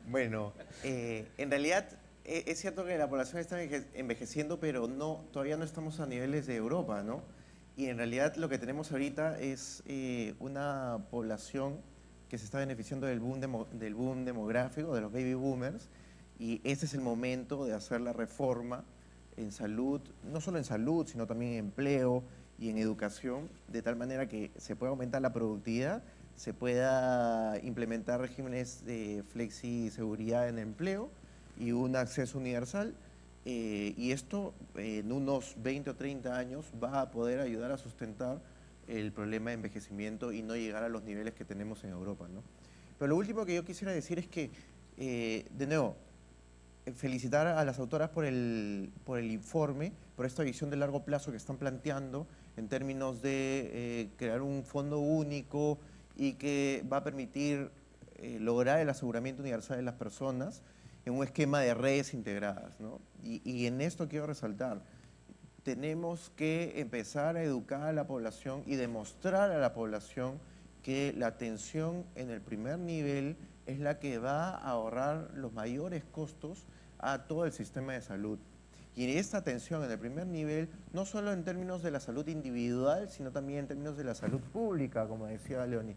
Bueno, en realidad es cierto que la población está envejeciendo, pero todavía no estamos a niveles de Europa, ¿no? Y en realidad lo que tenemos ahorita es una población que se está beneficiando del boom demográfico, de los baby boomers, y este es el momento de hacer la reforma en salud, no solo en salud, sino también en empleo y en educación, de tal manera que se pueda aumentar la productividad, se pueda implementar regímenes de flexiseguridad en empleo y un acceso universal, y esto en unos 20 o 30 años va a poder ayudar a sustentar el problema de envejecimiento y no llegar a los niveles que tenemos en Europa, ¿no? Pero lo último que yo quisiera decir es que, de nuevo, felicitar a las autoras por el informe, por esta visión de largo plazo que están planteando en términos de crear un fondo único y que va a permitir lograr el aseguramiento universal de las personas en un esquema de redes integradas, ¿no? Y en esto quiero resaltar, tenemos que empezar a educar a la población y demostrar a la población que la atención en el primer nivel es la que va a ahorrar los mayores costos a todo el sistema de salud. Y esta atención en el primer nivel, no solo en términos de la salud individual, sino también en términos de la salud pública, como decía Leoni.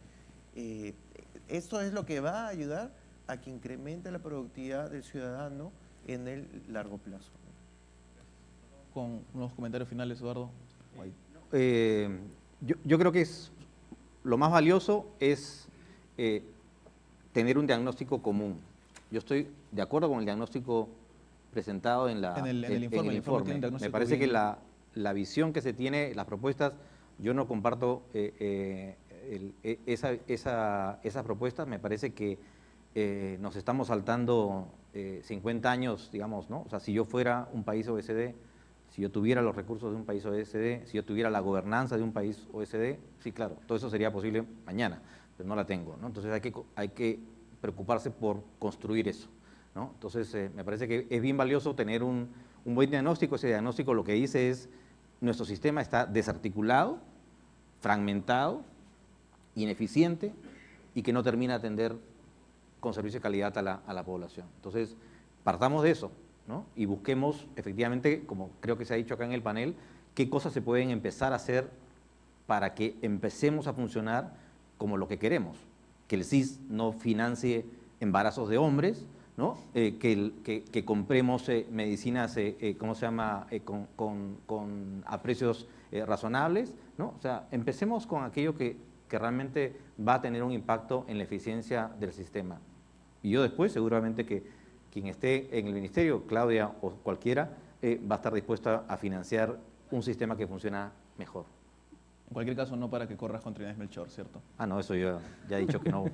Esto es lo que va a ayudar a que incremente la productividad del ciudadano en el largo plazo. Con unos comentarios finales, Eduardo. Yo creo que lo más valioso es tener un diagnóstico común. Yo estoy de acuerdo con el diagnóstico presentado en el informe. Me parece que la visión que se tiene, las propuestas, yo no comparto esas propuestas. Me parece que nos estamos saltando 50 años, digamos, ¿no? O sea, si yo fuera un país OECD, si yo tuviera los recursos de un país OECD, si yo tuviera la gobernanza de un país OECD, sí, claro, todo eso sería posible mañana, pero no la tengo, ¿no? Entonces hay que preocuparse por construir eso, ¿no? Entonces me parece que es bien valioso tener un buen diagnóstico. Ese diagnóstico lo que dice es: nuestro sistema está desarticulado, fragmentado, ineficiente y que no termina de atender con servicio de calidad a la población. Entonces, partamos de eso, ¿no? Y busquemos efectivamente, como creo que se ha dicho acá en el panel, qué cosas se pueden empezar a hacer para que empecemos a funcionar como lo que queremos, que el SIS no financie embarazos de hombres, ¿no? Que compremos medicinas, ¿cómo se llama?, a precios razonables, ¿no? O sea, empecemos con aquello que realmente va a tener un impacto en la eficiencia del sistema. Y yo después, seguramente que quien esté en el ministerio, Claudia o cualquiera, va a estar dispuesta a financiar un sistema que funciona mejor. En cualquier caso, no para que corras contra Inés Melchor, ¿cierto? Ah, no, eso yo ya he dicho que no,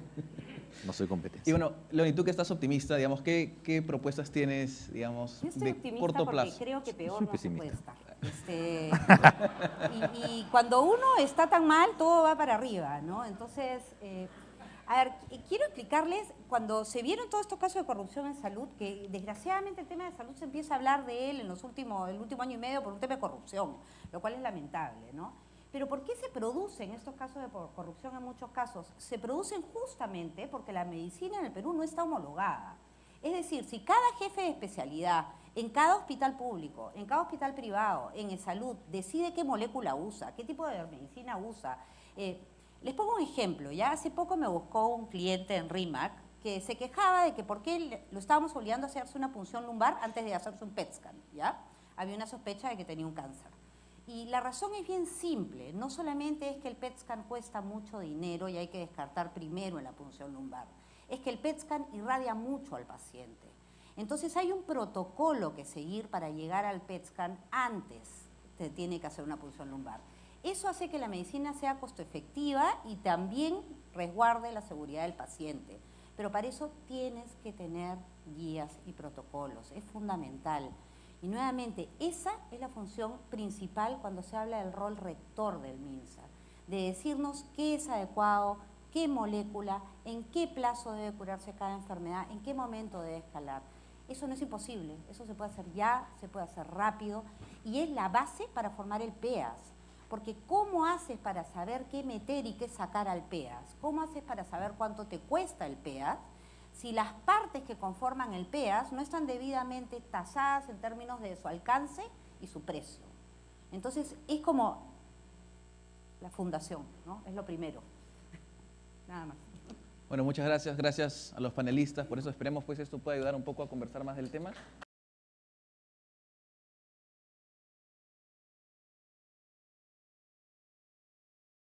no soy competencia. Y bueno, Leoni, tú que estás optimista, digamos, ¿qué propuestas tienes, digamos, Yo estoy de optimista corto porque plazo? creo que peor Soy no se puede pesimista. estar. Y cuando uno está tan mal, todo va para arriba, ¿no? Entonces, a ver, quiero explicarles, cuando se vieron todos estos casos de corrupción en salud, que desgraciadamente el tema de salud se empieza a hablar de él en el último año y medio por un tema de corrupción, lo cual es lamentable, ¿no? Pero ¿por qué se producen estos casos de corrupción en muchos casos? Se producen justamente porque la medicina en el Perú no está homologada. Es decir, si cada jefe de especialidad en cada hospital público, en cada hospital privado, en salud, decide qué molécula usa, qué tipo de medicina usa. Les pongo un ejemplo, ya hace poco me buscó un cliente en RIMAC que se quejaba de que por qué lo estábamos obligando a hacerse una punción lumbar antes de hacerse un PET scan, ¿ya? Había una sospecha de que tenía un cáncer. Y la razón es bien simple, no solamente es que el PET scan cuesta mucho dinero y hay que descartar primero en la punción lumbar, es que el PET scan irradia mucho al paciente. Entonces hay un protocolo que seguir para llegar al PET scan antes se tiene que hacer una punción lumbar. Eso hace que la medicina sea costo efectiva y también resguarde la seguridad del paciente. Pero para eso tienes que tener guías y protocolos, es fundamental. Y nuevamente, esa es la función principal cuando se habla del rol rector del MINSA, de decirnos qué es adecuado, qué molécula, en qué plazo debe curarse cada enfermedad, en qué momento debe escalar. Eso no es imposible, eso se puede hacer ya, se puede hacer rápido y es la base para formar el PEAS. Porque ¿cómo haces para saber qué meter y qué sacar al PEAS? ¿Cómo haces para saber cuánto te cuesta el PEAS? Si las partes que conforman el PEAS no están debidamente tasadas en términos de su alcance y su precio. Entonces, es como la fundación, ¿no? Es lo primero. Nada más. Bueno, muchas gracias a los panelistas, por eso esperemos pues esto pueda ayudar un poco a conversar más del tema.